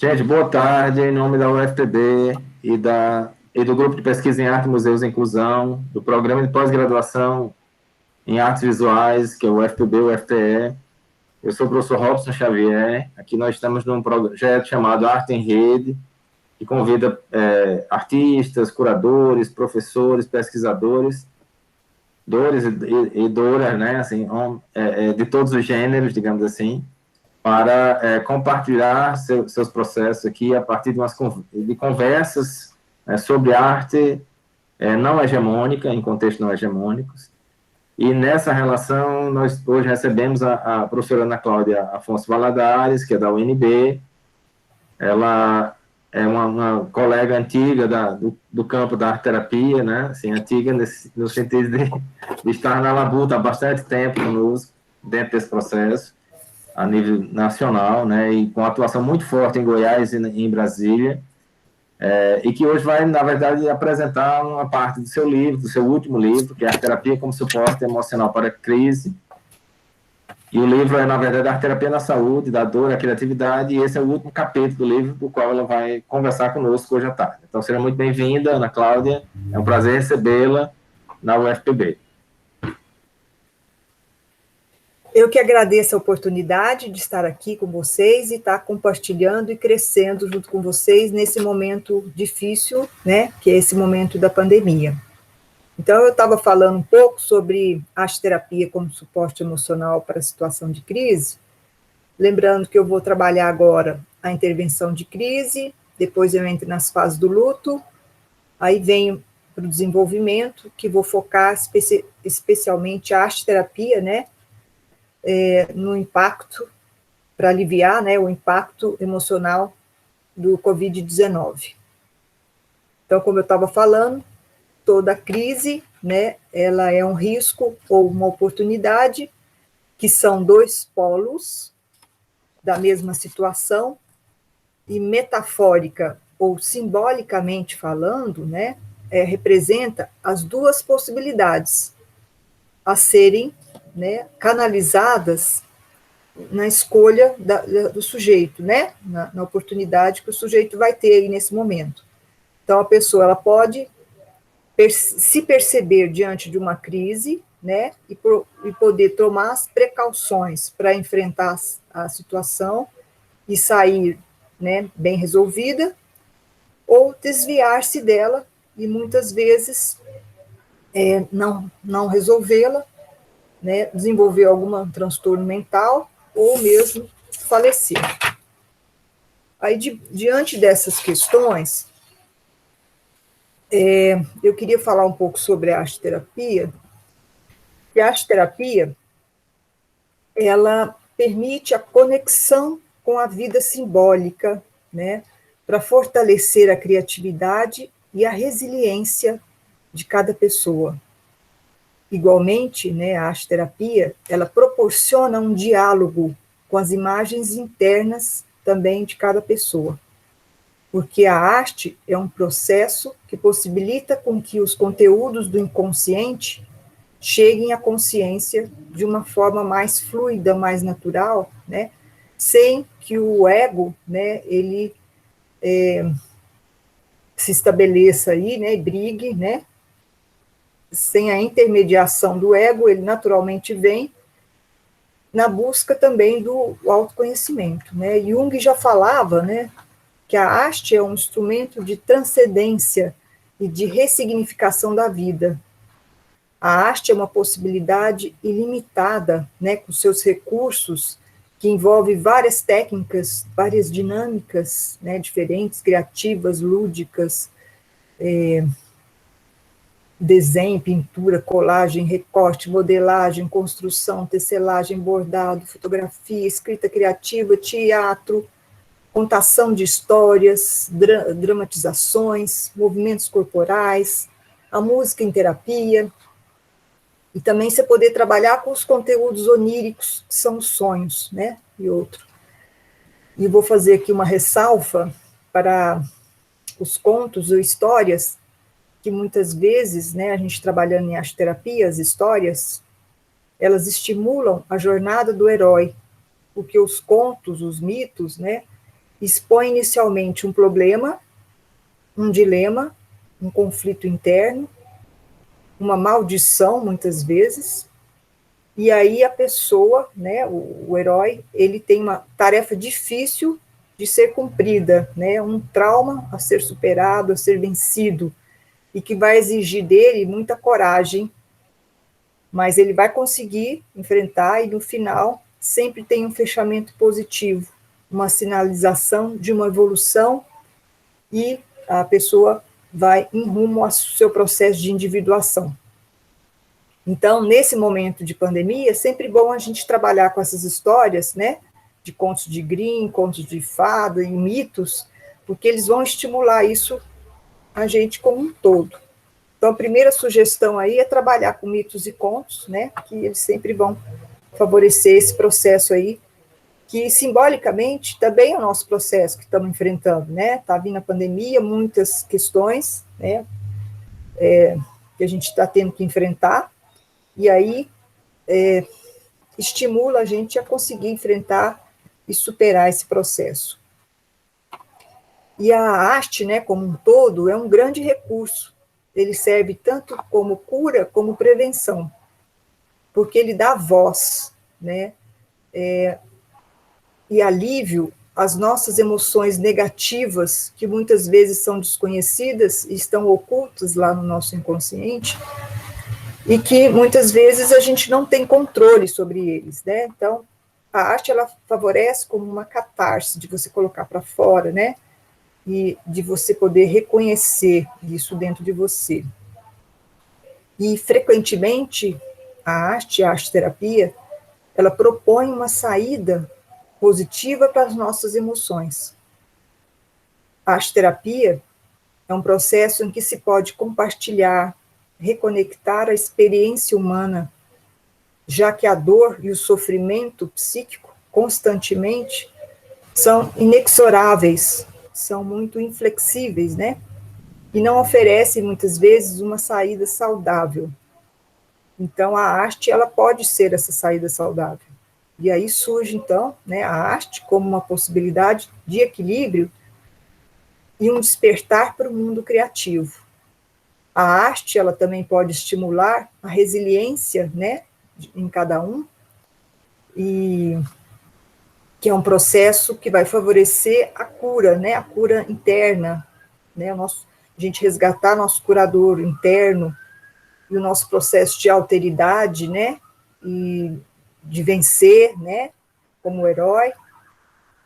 Gente, boa tarde, em nome da UFPB e do Grupo de Pesquisa em Arte, Museus e Inclusão, do Programa de Pós-Graduação em Artes Visuais, que é o UFPB, o UFPE. Eu sou o professor Robson Xavier. Aqui nós estamos num projeto chamado Arte em Rede, que convida artistas, curadores, professores, pesquisadores, dores e douras, né, assim, de todos os gêneros, digamos assim, para compartilhar seus processos aqui a partir de conversas sobre arte não hegemônica, em contextos não hegemônicos. E nessa relação, nós hoje recebemos a professora Ana Cláudia Afonso Valadares, que é da UNB. Ela é uma colega antiga do campo da arte-terapia, né? Assim, antiga no sentido de estar na labuta há bastante tempo conosco, dentro desse processo, a nível nacional, né? E com atuação muito forte em Goiás e em Brasília. E que hoje vai, na verdade, apresentar uma parte do seu livro, do seu último livro, que é Arte Terapia como Suporte Emocional para a Crise. E o livro é, na verdade, Arte Terapia na Saúde, da Dor à Criatividade, e esse é o último capítulo do livro, do qual ela vai conversar conosco hoje à tarde. Então, seja muito bem-vinda, Ana Cláudia, é um prazer recebê-la na UFPB. Eu que agradeço a oportunidade de estar aqui com vocês e estar compartilhando e crescendo junto com vocês nesse momento difícil, né, que é esse momento da pandemia. Então, eu estava falando um pouco sobre arte-terapia como suporte emocional para a situação de crise, lembrando que eu vou trabalhar agora a intervenção de crise, depois eu entro nas fases do luto, aí venho para o desenvolvimento, que vou focar especialmente a arte-terapia, né, no impacto, para aliviar, né, o impacto emocional do Covid-19. Então, como eu estava falando, toda crise, né, ela é um risco ou uma oportunidade, que são dois polos da mesma situação, e metafórica ou simbolicamente falando, né, representa as duas possibilidades a serem, né, canalizadas na escolha do sujeito, né, na oportunidade que o sujeito vai ter aí nesse momento. Então, a pessoa ela pode se perceber diante de uma crise, né, e poder tomar as precauções para enfrentar a situação e sair, né, bem resolvida, ou desviar-se dela e muitas vezes não resolvê-la, né, desenvolver algum transtorno mental ou mesmo falecer. Aí, diante dessas questões, eu queria falar um pouco sobre a arte-terapia. E a arte-terapia, ela permite a conexão com a vida simbólica, né, para fortalecer a criatividade e a resiliência de cada pessoa. Igualmente, né, a arte-terapia, ela proporciona um diálogo com as imagens internas também de cada pessoa, porque a arte é um processo que possibilita com que os conteúdos do inconsciente cheguem à consciência de uma forma mais fluida, mais natural, né, sem que o ego, né, ele se estabeleça aí, né, e brigue, né, sem a intermediação do ego, ele naturalmente vem na busca também do autoconhecimento, né? Jung já falava, né, que a arte é um instrumento de transcendência e de ressignificação da vida. A arte é uma possibilidade ilimitada, né, com seus recursos, que envolve várias técnicas, várias dinâmicas, né, diferentes, criativas, lúdicas, desenho, pintura, colagem, recorte, modelagem, construção, tecelagem, bordado, fotografia, escrita criativa, teatro, contação de histórias, dramatizações, movimentos corporais, a música em terapia, e também você poder trabalhar com os conteúdos oníricos, que são os sonhos, né, e outro. E vou fazer aqui uma ressalva para os contos ou histórias, que muitas vezes, né, a gente trabalhando em arte-terapia, as histórias, elas estimulam a jornada do herói, porque os contos, os mitos, né, expõe inicialmente um problema, um dilema, um conflito interno, uma maldição, muitas vezes, e aí a pessoa, né, o herói, ele tem uma tarefa difícil de ser cumprida, né, um trauma a ser superado, a ser vencido, e que vai exigir dele muita coragem, mas ele vai conseguir enfrentar, e no final sempre tem um fechamento positivo, uma sinalização de uma evolução, e a pessoa vai em rumo ao seu processo de individuação. Então, nesse momento de pandemia, é sempre bom a gente trabalhar com essas histórias, né, de contos de Grimm, contos de fada e mitos, porque eles vão estimular isso a gente como um todo. Então, a primeira sugestão aí é trabalhar com mitos e contos, né, que eles sempre vão favorecer esse processo aí, que simbolicamente também é o nosso processo que estamos enfrentando, né, está vindo a pandemia, muitas questões, né, que a gente está tendo que enfrentar, e aí estimula a gente a conseguir enfrentar e superar esse processo. E a arte, né, como um todo, é um grande recurso. Ele serve tanto como cura como prevenção, porque ele dá voz, né, e alívio às nossas emoções negativas, que muitas vezes são desconhecidas e estão ocultas lá no nosso inconsciente, e que muitas vezes a gente não tem controle sobre eles, né? Então, a arte, ela favorece como uma catarse de você colocar para fora, né? E de você poder reconhecer isso dentro de você. E, frequentemente, a arte-terapia, ela propõe uma saída positiva para as nossas emoções. A arte-terapia é um processo em que se pode compartilhar, reconectar a experiência humana, já que a dor e o sofrimento psíquico, constantemente, são inexoráveis, são muito inflexíveis, né? E não oferecem, muitas vezes, uma saída saudável. Então, a arte, ela pode ser essa saída saudável. E aí surge, então, né, a arte como uma possibilidade de equilíbrio e um despertar para o mundo criativo. A arte, ela também pode estimular a resiliência, né, em cada um, e que é um processo que vai favorecer a cura, né, a cura interna, né, a gente resgatar nosso curador interno e o nosso processo de alteridade, né, e de vencer, né, como herói,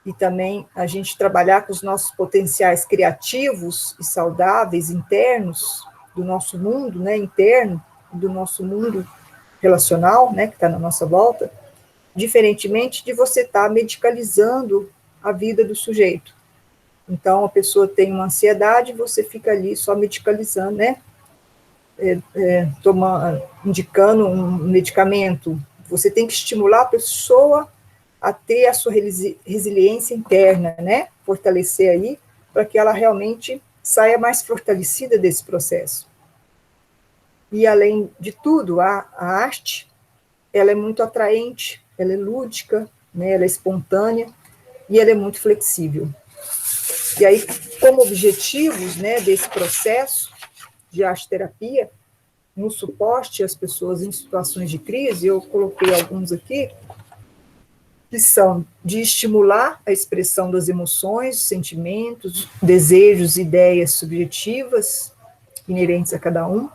e também a gente trabalhar com os nossos potenciais criativos e saudáveis internos do nosso mundo, né, interno, do nosso mundo relacional, né, que está na nossa volta, diferentemente de você estar medicalizando a vida do sujeito. Então, a pessoa tem uma ansiedade, você fica ali só medicalizando, né, indicando um medicamento. Você tem que estimular a pessoa a ter a sua resiliência interna, né, fortalecer aí, para que ela realmente saia mais fortalecida desse processo. E, além de tudo, a arte, ela é muito atraente, ela é lúdica, né, ela é espontânea, e ela é muito flexível. E aí, como objetivos, né, desse processo de arte-terapia, no suporte às pessoas em situações de crise, eu coloquei alguns aqui, que são de estimular a expressão das emoções, sentimentos, desejos, ideias subjetivas, inerentes a cada um,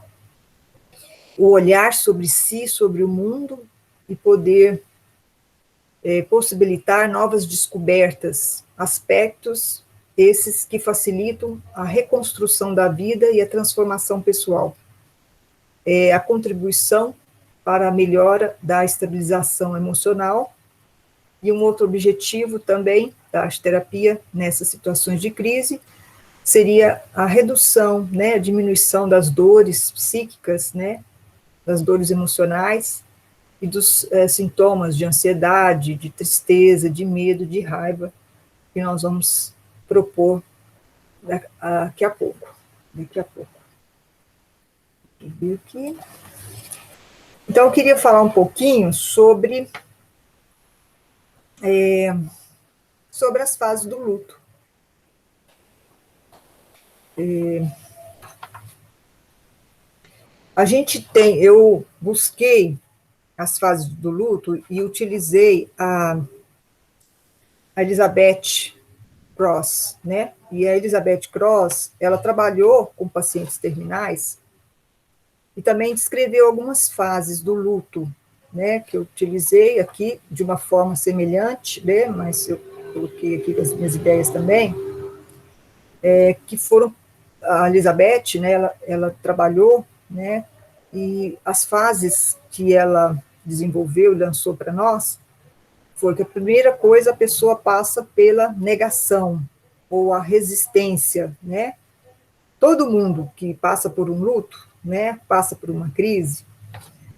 o olhar sobre si, sobre o mundo, e poder possibilitar novas descobertas, aspectos esses que facilitam a reconstrução da vida e a transformação pessoal. A contribuição para a melhora da estabilização emocional, e um outro objetivo também da arte-terapia nessas situações de crise seria a redução, né, a diminuição das dores psíquicas, né, das dores emocionais e dos sintomas de ansiedade, de tristeza, de medo, de raiva, que nós vamos propor daqui a pouco. Daqui a pouco. Deixa eu ver aqui. Então, eu queria falar um pouquinho sobre as fases do luto, Eu busquei as fases do luto e utilizei a Elizabeth Cross, né? E a Elizabeth Cross, ela trabalhou com pacientes terminais e também descreveu algumas fases do luto, né? Que eu utilizei aqui de uma forma semelhante, né? Mas eu coloquei aqui as minhas ideias também, que foram a Elizabeth, né? Ela trabalhou, né? E as fases que ela desenvolveu e lançou para nós foi que a primeira coisa a pessoa passa pela negação ou a resistência, né? Todo mundo que passa por um luto, né, passa por uma crise,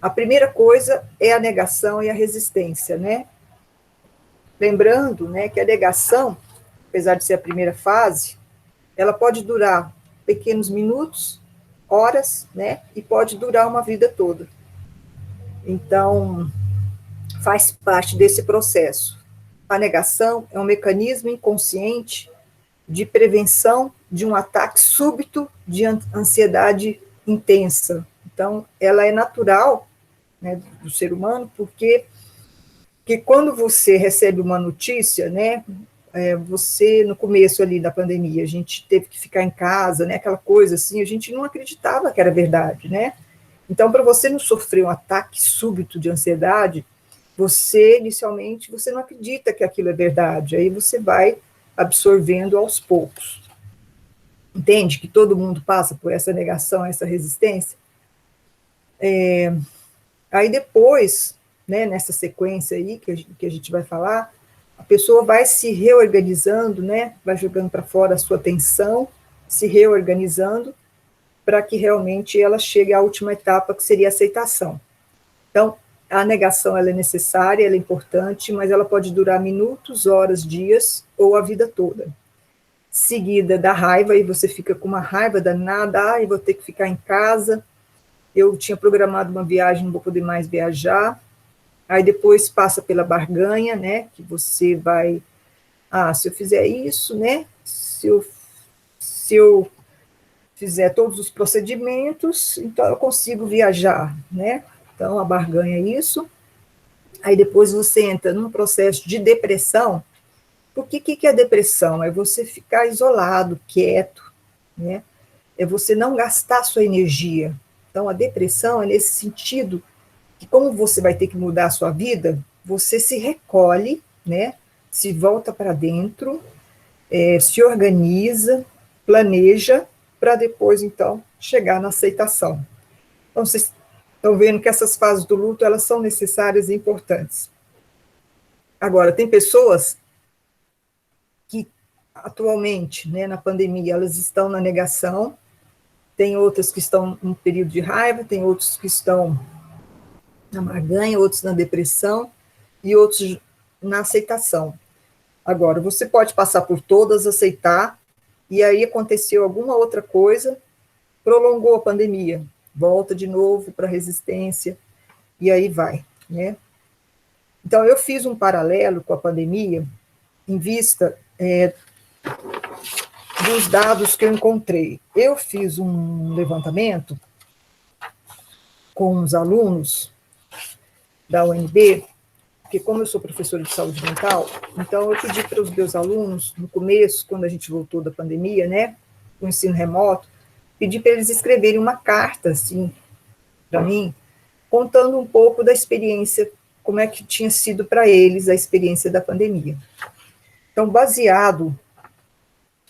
a primeira coisa é a negação e a resistência, né? Lembrando, né, que a negação, apesar de ser a primeira fase, ela pode durar pequenos minutos, horas, né, e pode durar uma vida toda. Então, faz parte desse processo. A negação é um mecanismo inconsciente de prevenção de um ataque súbito de ansiedade intensa. Então, ela é natural, né, do ser humano, porque quando você recebe uma notícia, né, você, no começo ali da pandemia, a gente teve que ficar em casa, né, aquela coisa assim, a gente não acreditava que era verdade, né? Então, para você não sofrer um ataque súbito de ansiedade, você, inicialmente, você não acredita que aquilo é verdade, aí você vai absorvendo aos poucos. Entende que todo mundo passa por essa negação, essa resistência? Aí depois, né, nessa sequência aí que a gente vai falar, a pessoa vai se reorganizando, né, vai jogando para fora a sua tensão, se reorganizando, para que realmente ela chegue à última etapa, que seria a aceitação. Então, a negação ela é necessária, ela é importante, mas ela pode durar minutos, horas, dias ou a vida toda. Seguida da raiva, e você fica com uma raiva danada, eu vou ter que ficar em casa, eu tinha programado uma viagem, não vou poder mais viajar. Aí depois passa pela barganha, né, que você vai, se eu fizer isso, né, se eu fizer todos os procedimentos, então eu consigo viajar, né? Então a barganha é isso. Aí depois você entra num processo de depressão. Porque o que é depressão? É você ficar isolado, quieto, né? É você não gastar sua energia. Então a depressão é nesse sentido que, como você vai ter que mudar a sua vida, você se recolhe, né? Se volta para dentro, se organiza, planeja, para depois, então, chegar na aceitação. Então, vocês estão vendo que essas fases do luto, elas são necessárias e importantes. Agora, tem pessoas que, atualmente, né, na pandemia, elas estão na negação, tem outras que estão em período de raiva, tem outros que estão na barganha, outros na depressão e outros na aceitação. Agora, você pode passar por todas, aceitar, e aí aconteceu alguma outra coisa, prolongou a pandemia, volta de novo para a resistência, e aí vai, né? Então, eu fiz um paralelo com a pandemia, em vista dos dados que eu encontrei. Eu fiz um levantamento com os alunos da UNB, porque como eu sou professora de saúde mental, então eu pedi para os meus alunos, no começo, quando a gente voltou da pandemia, né, o ensino remoto, pedi para eles escreverem uma carta, assim, para mim, contando um pouco da experiência, como é que tinha sido para eles a experiência da pandemia. Então, baseado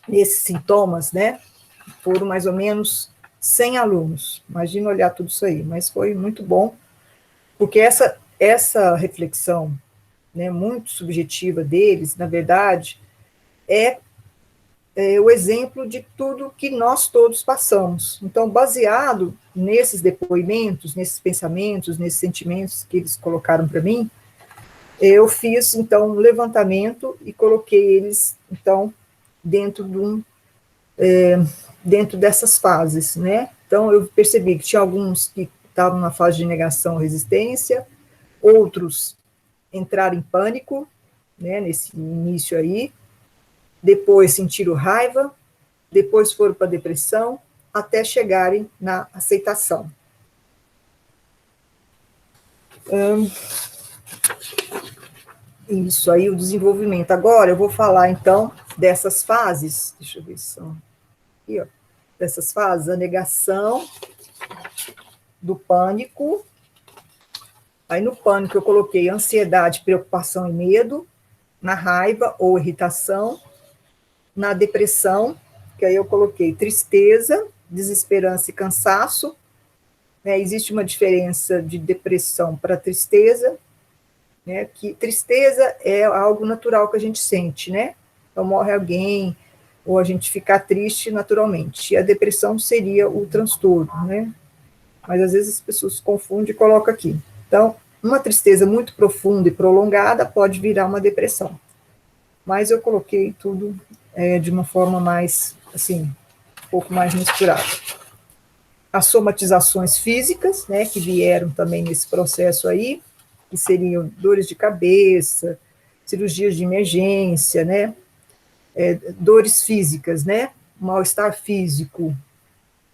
nesses sintomas, né, foram mais ou menos 100 alunos, imagina olhar tudo isso aí, mas foi muito bom, porque essa reflexão, né, muito subjetiva deles, na verdade, é o exemplo de tudo que nós todos passamos. Então, baseado nesses depoimentos, nesses pensamentos, nesses sentimentos que eles colocaram para mim, eu fiz, então, um levantamento e coloquei eles, então, dentro dentro dessas fases, né? Então, eu percebi que tinha alguns que estavam na fase de negação ou resistência, outros entraram em pânico, né, nesse início aí, depois sentiram raiva, depois foram para a depressão, até chegarem na aceitação. Isso aí, o desenvolvimento. Agora eu vou falar, então, dessas fases. Deixa eu ver se são aqui, ó. Dessas fases, a negação, do pânico. Aí no pânico eu coloquei ansiedade, preocupação e medo. Na raiva ou irritação. Na depressão, que aí eu coloquei tristeza, desesperança e cansaço. Existe uma diferença de depressão para tristeza, né? Que tristeza é algo natural que a gente sente, né? Então morre alguém, ou a gente fica triste naturalmente. E a depressão seria o transtorno, né? Mas às vezes as pessoas confundem e colocam aqui. Então, uma tristeza muito profunda e prolongada pode virar uma depressão. Mas eu coloquei tudo de uma forma mais, assim, um pouco mais misturada. As somatizações físicas, né, que vieram também nesse processo aí, que seriam dores de cabeça, cirurgias de emergência, né, dores físicas, né, mal-estar físico,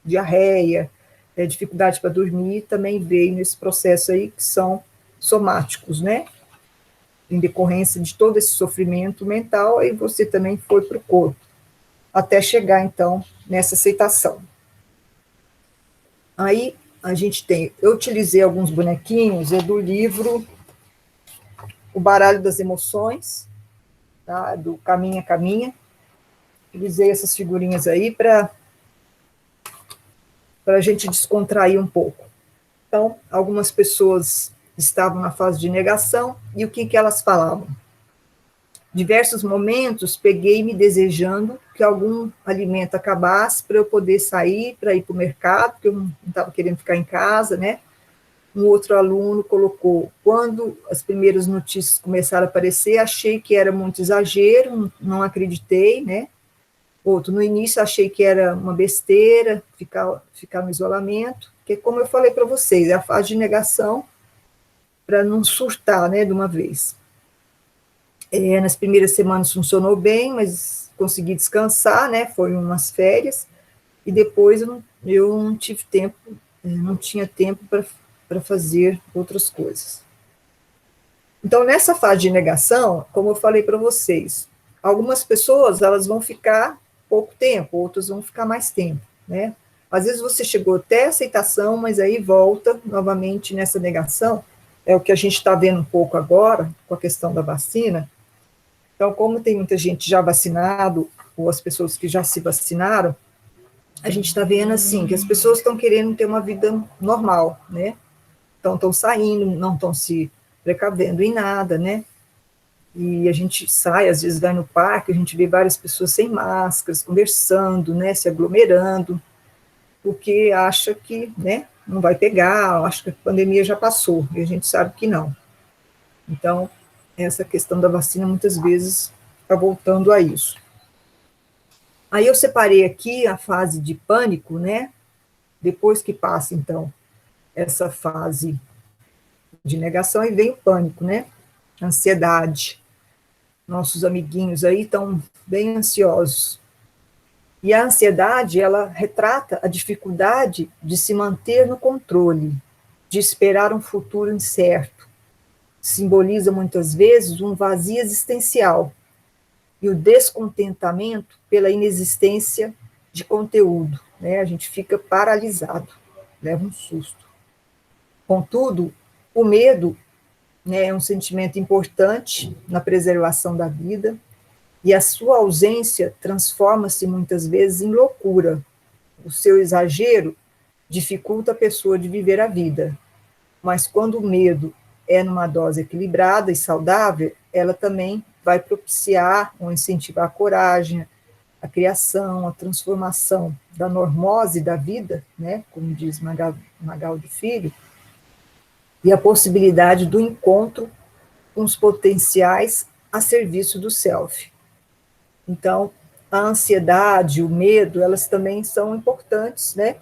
diarreia, dificuldade para dormir, também veio nesse processo aí, que são somáticos, né, em decorrência de todo esse sofrimento mental, aí você também foi para o corpo, até chegar, então, nessa aceitação. Aí, a gente tem, eu utilizei alguns bonequinhos, do livro O Baralho das Emoções, tá, do Caminha Caminha, utilizei essas figurinhas aí para a gente descontrair um pouco. Então, algumas pessoas estavam na fase de negação, e o que elas falavam? Diversos momentos, peguei me desejando que algum alimento acabasse para eu poder sair, para ir para o mercado, porque eu não estava querendo ficar em casa, né? Um outro aluno colocou, quando as primeiras notícias começaram a aparecer, achei que era muito exagero, não acreditei, né? Outro, no início achei que era uma besteira, ficar no isolamento, porque como eu falei para vocês, é a fase de negação para não surtar, né, de uma vez. Nas primeiras semanas funcionou bem, mas consegui descansar, né, foi umas férias, e depois eu não tive tempo, não tinha tempo para fazer outras coisas. Então, nessa fase de negação, como eu falei para vocês, algumas pessoas elas vão ficar pouco tempo, outras vão ficar mais tempo, né? Às vezes você chegou até a aceitação, mas aí volta novamente nessa negação, é o que a gente está vendo um pouco agora, com a questão da vacina. Então, como tem muita gente já vacinado, ou as pessoas que já se vacinaram, a gente está vendo assim, que as pessoas estão querendo ter uma vida normal, né? Então, estão saindo, não estão se precavendo em nada, né? E a gente sai, às vezes vai no parque, a gente vê várias pessoas sem máscaras, conversando, né, se aglomerando, porque acha que, né, não vai pegar, acha que a pandemia já passou, e a gente sabe que não. Então, essa questão da vacina, muitas vezes, está voltando a isso. Aí eu separei aqui a fase de pânico, né, depois que passa, então, essa fase de negação, e vem o pânico, né, ansiedade. Nossos amiguinhos aí estão bem ansiosos. E a ansiedade, ela retrata a dificuldade de se manter no controle, de esperar um futuro incerto. Simboliza muitas vezes um vazio existencial e o descontentamento pela inexistência de conteúdo, né? A gente fica paralisado, leva um susto. Contudo, o medo, né, é um sentimento importante na preservação da vida, e a sua ausência transforma-se muitas vezes em loucura. O seu exagero dificulta a pessoa de viver a vida, mas quando o medo é numa dose equilibrada e saudável, ela também vai propiciar ou incentivar a coragem, a criação, a transformação da normose da vida, né, como diz Magaldi Filho, e a possibilidade do encontro com os potenciais a serviço do self. Então, a ansiedade, o medo, elas também são importantes, né,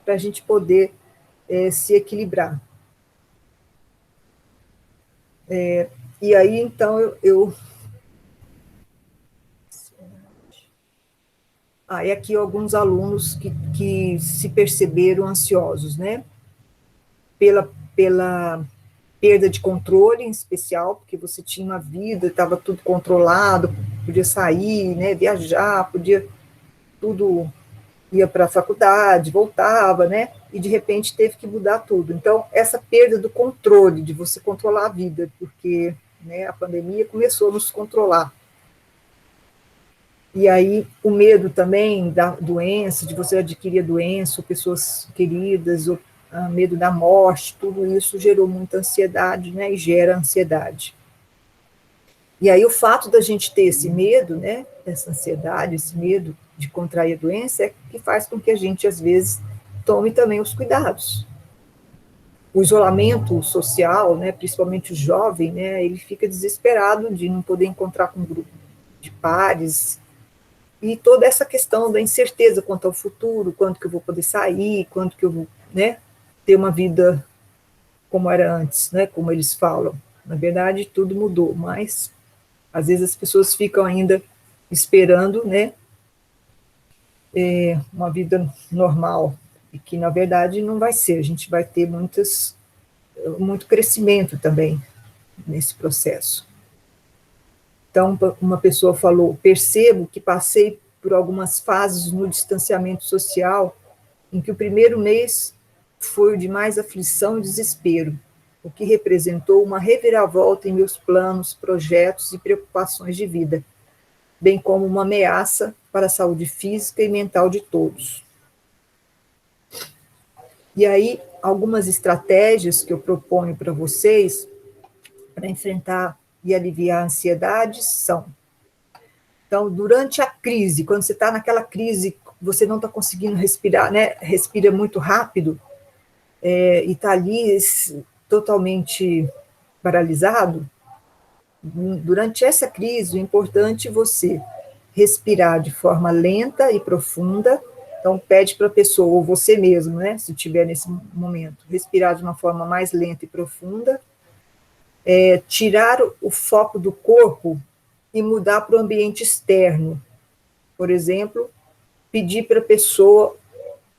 para a gente poder se equilibrar. E aí, então, eu Aí aqui alguns alunos que se perceberam ansiosos, né? Pela perda de controle, em especial, porque você tinha uma vida, estava tudo controlado, podia sair, né, viajar, podia tudo, ia para a faculdade, voltava, né, e de repente teve que mudar tudo. Então, essa perda do controle, de você controlar a vida, porque, né, a pandemia começou a nos controlar. E aí, o medo também da doença, de você adquirir a doença, ou pessoas queridas, ou medo da morte, tudo isso gerou muita ansiedade, né, e gera ansiedade. E aí, o fato da gente ter esse medo, né, essa ansiedade, esse medo de contrair a doença, é que faz com que a gente, às vezes, tome também os cuidados. O isolamento social, né, principalmente o jovem, né, ele fica desesperado de não poder encontrar com um grupo de pares, e toda essa questão da incerteza quanto ao futuro, quando que eu vou poder sair, quando que eu vou, né, ter uma vida como era antes, né, como eles falam. Na verdade, tudo mudou, mas às vezes as pessoas ficam ainda esperando, né, uma vida normal, e que na verdade não vai ser. A gente vai ter muito crescimento também nesse processo. Então, uma pessoa falou: percebo que passei por algumas fases no distanciamento social, em que o primeiro mês foi o de mais aflição e desespero, o que representou uma reviravolta em meus planos, projetos e preocupações de vida, bem como uma ameaça para a saúde física e mental de todos. E aí, algumas estratégias que eu proponho para vocês para enfrentar e aliviar a ansiedade são: então, durante a crise, quando você está naquela crise, você não está conseguindo respirar, né? Respira muito rápido, e está ali totalmente paralisado. Durante essa crise, o importante é você respirar de forma lenta e profunda. Então, pede para a pessoa, ou você mesmo, né, se estiver nesse momento, respirar de uma forma mais lenta e profunda, tirar o foco do corpo e mudar para o ambiente externo. Por exemplo, pedir para a pessoa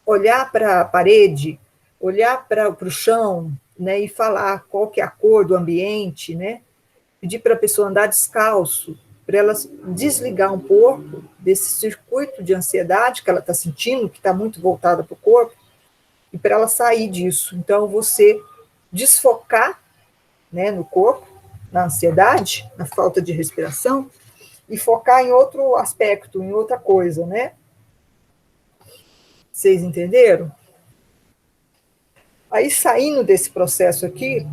olhar para a parede, olhar para o chão, né, e falar qual que é a cor do ambiente, né? Pedir para a pessoa andar descalço, para ela desligar um pouco desse circuito de ansiedade que ela está sentindo, que está muito voltada para o corpo, e para ela sair disso. Então, você desfocar, né, no corpo, na ansiedade, na falta de respiração, e focar em outro aspecto, em outra coisa, né? Vocês entenderam? Aí, saindo desse processo aqui,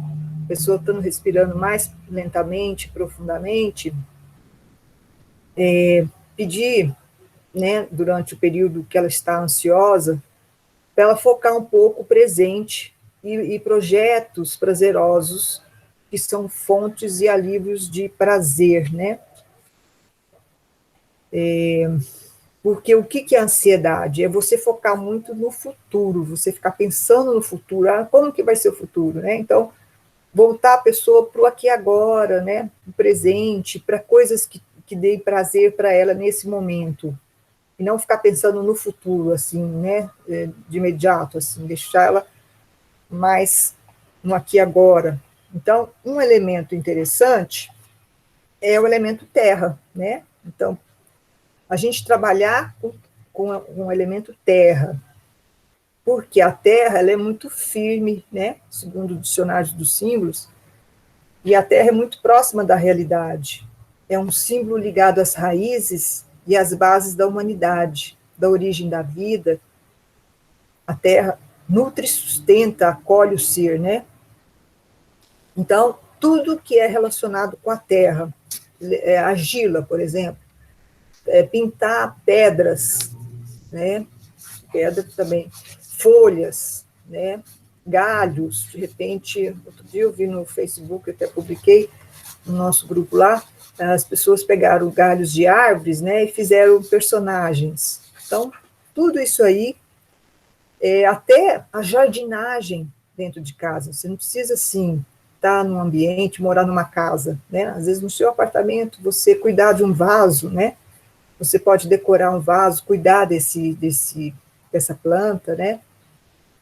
a pessoa estando respirando mais lentamente, profundamente, pedir, né, durante o período que ela está ansiosa, para ela focar um pouco o presente e projetos prazerosos que são fontes e alívios de prazer, né? Porque o que é ansiedade? É você focar muito no futuro, você ficar pensando no futuro, como que vai ser o futuro, né? Então, voltar a pessoa para o aqui e agora, né? O presente, para coisas que deem prazer para ela nesse momento. E não ficar pensando no futuro, assim, né? De imediato, assim, deixar ela mais no aqui e agora. Então, um elemento interessante é o elemento terra, né? Então, a gente trabalhar com o elemento terra, porque a terra ela é muito firme, né? Segundo o dicionário dos símbolos, e a terra é muito próxima da realidade. É um símbolo ligado às raízes e às bases da humanidade, da origem da vida. A terra nutre, sustenta, acolhe o ser, né? Então, tudo que é relacionado com a terra, argila, por exemplo, pintar pedras, né? Pedra também, folhas, né? Galhos, de repente, outro dia eu vi no Facebook, eu até publiquei no nosso grupo lá, as pessoas pegaram galhos de árvores, né, e fizeram personagens. Então, tudo isso aí, até a jardinagem dentro de casa, você não precisa, assim, estar num ambiente, morar numa casa, né, às vezes no seu apartamento, você cuidar de um vaso, né, Você pode decorar um vaso, cuidar dessa planta, né?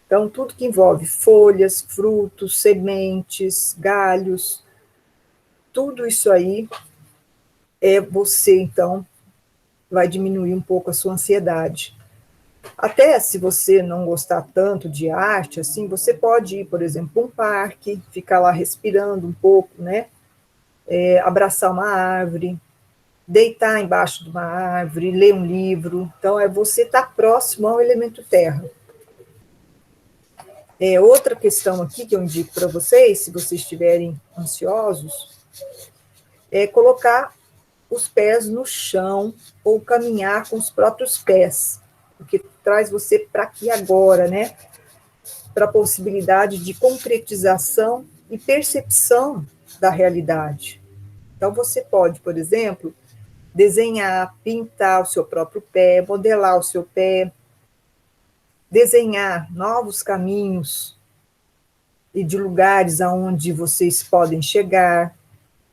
Então, tudo que envolve folhas, frutos, sementes, galhos, tudo isso aí você, então, vai diminuir um pouco a sua ansiedade. Até se você não gostar tanto de arte, assim, você pode ir, por exemplo, para um parque, ficar lá respirando um pouco, né? Abraçar uma árvore, deitar embaixo de uma árvore, ler um livro. Então, você estar próximo ao elemento terra. Outra questão aqui que eu indico para vocês, se vocês estiverem ansiosos, é colocar os pés no chão ou caminhar com os próprios pés, porque traz você para aqui agora, né? Para a possibilidade de concretização e percepção da realidade. Então, você pode, por exemplo, desenhar, pintar o seu próprio pé, modelar o seu pé, desenhar novos caminhos e de lugares aonde vocês podem chegar,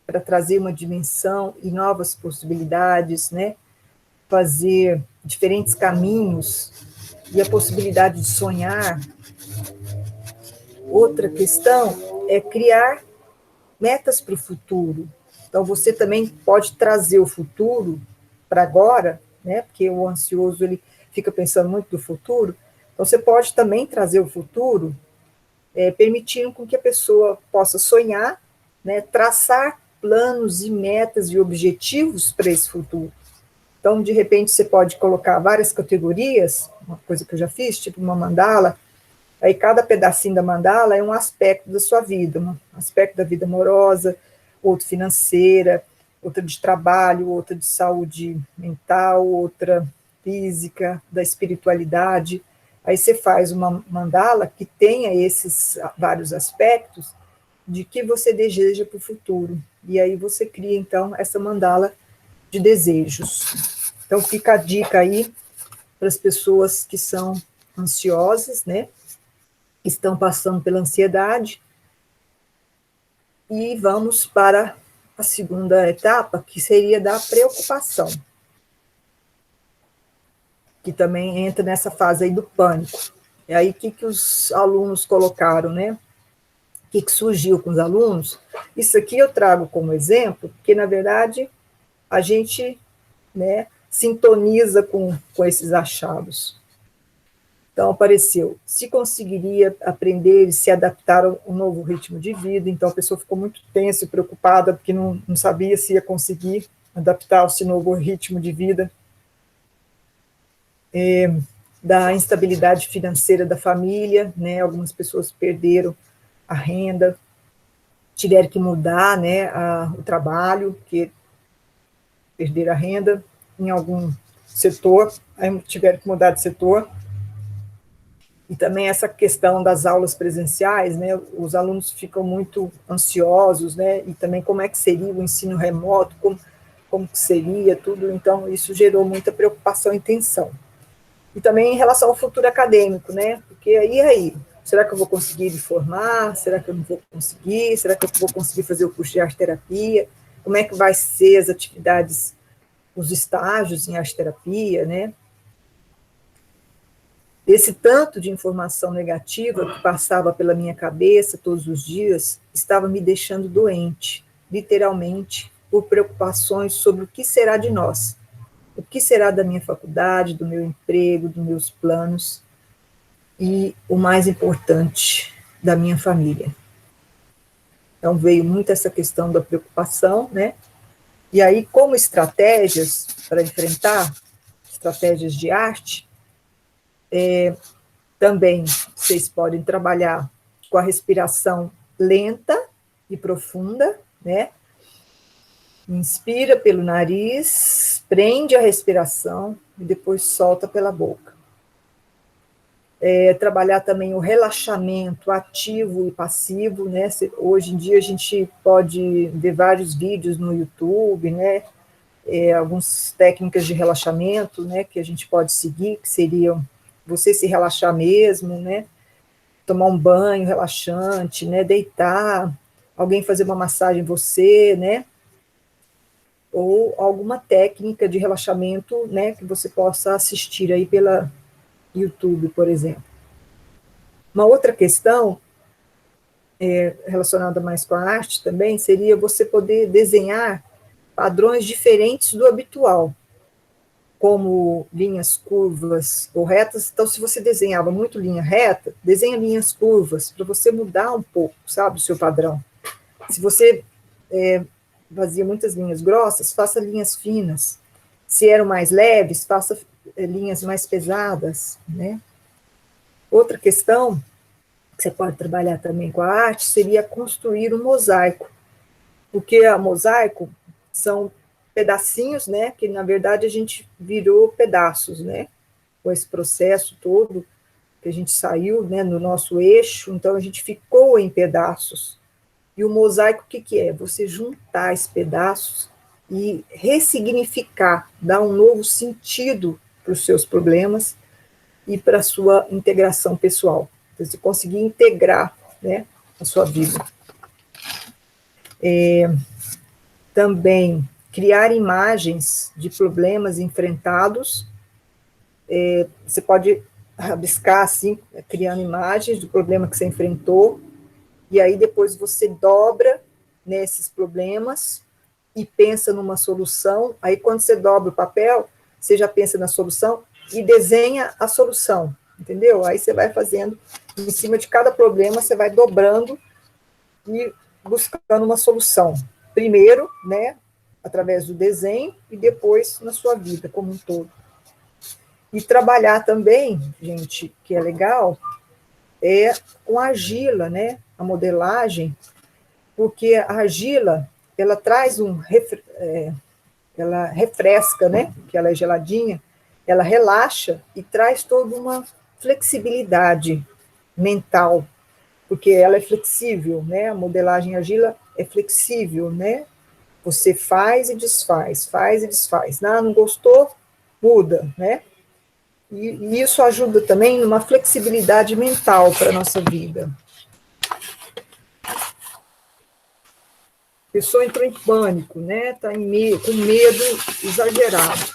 para trazer uma dimensão e novas possibilidades, né? Fazer diferentes caminhos e a possibilidade de sonhar. Outra questão é criar metas para o futuro. Então, você também pode trazer o futuro para agora, né? Porque o ansioso, ele fica pensando muito do futuro. Então, você pode também trazer o futuro, permitindo com que a pessoa possa sonhar, né? Traçar planos e metas e objetivos para esse futuro. Então, de repente, você pode colocar várias categorias, uma coisa que eu já fiz, tipo uma mandala, aí cada pedacinho da mandala é um aspecto da sua vida, um aspecto da vida amorosa, outro financeira, outra de trabalho, outra de saúde mental, outra física, da espiritualidade. Aí você faz uma mandala que tenha esses vários aspectos de que você deseja para o futuro. E aí você cria, então, essa mandala de desejos. Então, fica a dica aí para as pessoas que são ansiosas, né? Estão passando pela ansiedade. E vamos para a segunda etapa, que seria da preocupação, que também entra nessa fase aí do pânico. E aí, o que os alunos colocaram, né? O que surgiu com os alunos? Isso aqui eu trago como exemplo, porque, na verdade, a gente, né, sintoniza com esses achados. Então, apareceu, se conseguiria aprender e se adaptar a um novo ritmo de vida. Então, a pessoa ficou muito tensa e preocupada, porque não sabia se ia conseguir adaptar esse novo ritmo de vida. Da instabilidade financeira da família, né? Algumas pessoas perderam a renda, tiveram que mudar, né, o trabalho, porque perderam a renda em algum setor, aí tiveram que mudar de setor. E também essa questão das aulas presenciais, né, os alunos ficam muito ansiosos, né, e também como é que seria o ensino remoto, como que seria tudo, então isso gerou muita preocupação e tensão. E também em relação ao futuro acadêmico, né, porque aí, será que eu vou conseguir me formar? Será que eu não vou conseguir? Será que eu vou conseguir fazer o curso de arte-terapia? Como é que vai ser as atividades, os estágios em arte-terapia, né? Esse tanto de informação negativa que passava pela minha cabeça todos os dias estava me deixando doente, literalmente, por preocupações sobre o que será de nós, o que será da minha faculdade, do meu emprego, dos meus planos e, o mais importante, da minha família. Então, veio muito essa questão da preocupação, né? E aí, como estratégias para enfrentar, estratégias de arte, também vocês podem trabalhar com a respiração lenta e profunda, né? Inspira pelo nariz, prende a respiração e depois solta pela boca. Trabalhar também o relaxamento ativo e passivo, né? Hoje em dia a gente pode ver vários vídeos no YouTube, né? Algumas técnicas de relaxamento, né? Que a gente pode seguir, que seriam você se relaxar mesmo, né? Tomar um banho relaxante, né? Deitar, alguém fazer uma massagem em você, né? ou alguma técnica de relaxamento, né, que você possa assistir aí pela YouTube, por exemplo. Uma outra questão relacionada mais com a arte também seria você poder desenhar padrões diferentes do habitual, como linhas curvas ou retas. Então, se você desenhava muito linha reta, desenha linhas curvas, para você mudar um pouco, sabe, o seu padrão. Se você fazia muitas linhas grossas, faça linhas finas. Se eram mais leves, faça linhas mais pesadas, né? Outra questão que você pode trabalhar também com a arte seria construir um mosaico, porque a mosaico são pedacinhos, né, que na verdade a gente virou pedaços, né, com esse processo todo que a gente saiu, né, no nosso eixo, então a gente ficou em pedaços. E o mosaico, o que que é? Você juntar esses pedaços e ressignificar, dar um novo sentido para os seus problemas e para a sua integração pessoal. Então, você conseguir integrar, né, a sua vida. Também criar imagens de problemas enfrentados. Você pode rabiscar, assim, criando imagens do problema que você enfrentou, e aí depois você dobra nesses problemas e pensa numa solução. Aí, quando você dobra o papel, você já pensa na solução e desenha a solução, entendeu? Aí você vai fazendo, em cima de cada problema, você vai dobrando e buscando uma solução. Primeiro, né, através do desenho, e depois na sua vida como um todo. E trabalhar também, gente, que é legal, é com a argila, né, a modelagem, porque a argila, ela traz ela refresca, né, que ela é geladinha, ela relaxa e traz toda uma flexibilidade mental, porque ela é flexível, né, a modelagem argila é flexível, né, você faz e desfaz, faz e desfaz. Não gostou? Muda, né? E isso ajuda também numa flexibilidade mental para a nossa vida. A pessoa entrou em pânico, né? Está com medo exagerado.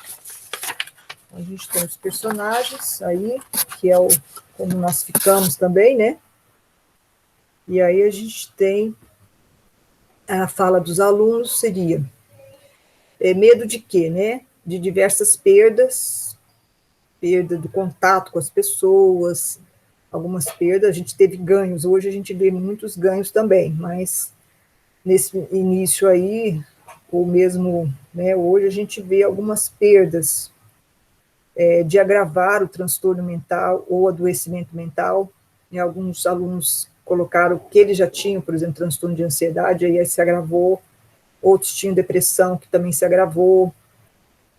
A gente tem os personagens aí, que é como nós ficamos também, né? E aí a gente tem a fala dos alunos, seria medo de quê, né? De diversas perdas, perda do contato com as pessoas, algumas perdas, a gente teve ganhos, hoje a gente vê muitos ganhos também, mas nesse início aí, ou mesmo, né, hoje a gente vê algumas perdas de agravar o transtorno mental ou adoecimento mental, e alguns alunos colocaram que eles já tinham, por exemplo, transtorno de ansiedade, aí se agravou, outros tinham depressão, que também se agravou,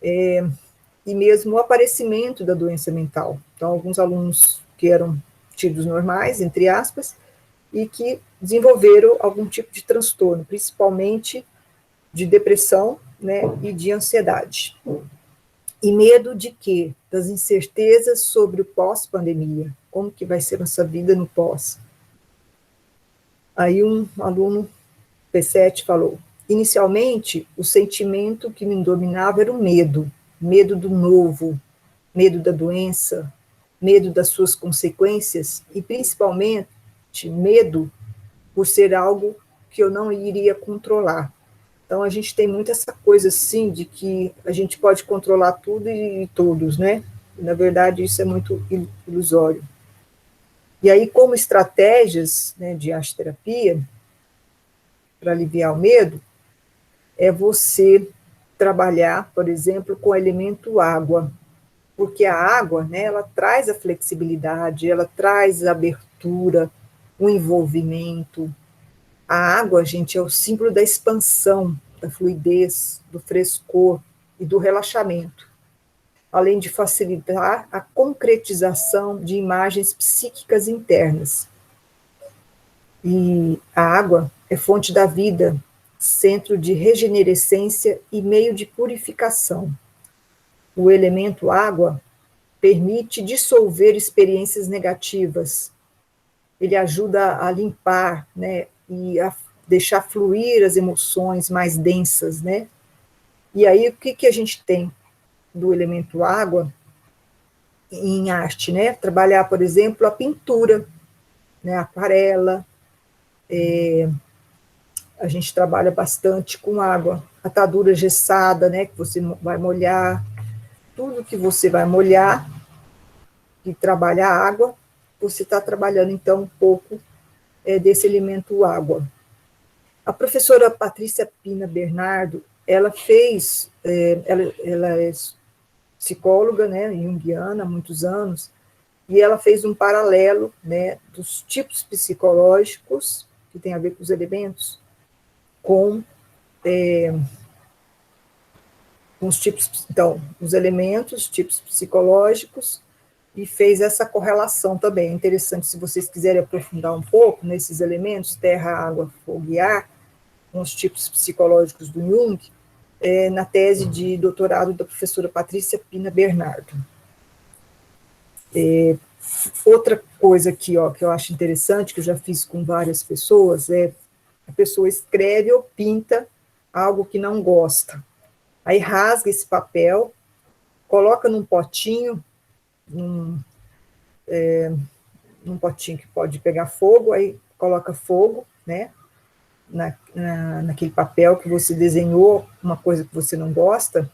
e mesmo o aparecimento da doença mental. Então, alguns alunos que eram tidos normais, entre aspas, e que desenvolveram algum tipo de transtorno, principalmente de depressão, né, e de ansiedade. E medo de quê? Das incertezas sobre o pós-pandemia. Como que vai ser nossa vida no pós? Aí um aluno, P7, falou, inicialmente, o sentimento que me dominava era o medo, medo do novo, medo da doença, medo das suas consequências e, principalmente, medo por ser algo que eu não iria controlar. Então, a gente tem muito essa coisa, assim, de que a gente pode controlar tudo e todos, né? E, na verdade, isso é muito ilusório. E aí, como estratégias, né, de arte-terapia, para aliviar o medo, é você trabalhar, por exemplo, com o elemento água, porque a água, né, ela traz a flexibilidade, ela traz a abertura, o envolvimento. A água, gente, é o símbolo da expansão, da fluidez, do frescor e do relaxamento, além de facilitar a concretização de imagens psíquicas internas. E a água é fonte da vida, centro de regenerescência e meio de purificação. O elemento água permite dissolver experiências negativas. Ele ajuda a limpar, né, e a deixar fluir as emoções mais densas, né? E aí, o que a gente tem do elemento água em arte, né? Trabalhar, por exemplo, a pintura, né? A aquarela, a gente trabalha bastante com água, atadura gessada, né? Que você vai molhar, tudo que você vai molhar e trabalha a água, você está trabalhando, então, um pouco desse elemento água. A professora Patrícia Pina Bernardo, ela fez, ela é psicóloga, né, junguiana há muitos anos, e ela fez um paralelo, né, dos tipos psicológicos, que tem a ver com os elementos, com os tipos, então, os elementos, tipos psicológicos, e fez essa correlação também. É interessante, se vocês quiserem aprofundar um pouco nesses elementos, terra, água, fogo e ar, com os tipos psicológicos do Jung, na tese de doutorado da professora Patrícia Pina Bernardo. Outra coisa aqui, ó, que eu acho interessante, que eu já fiz com várias pessoas, a pessoa escreve ou pinta algo que não gosta. Aí rasga esse papel, coloca num potinho, num potinho que pode pegar fogo, aí coloca fogo, né, naquele papel que você desenhou, uma coisa que você não gosta,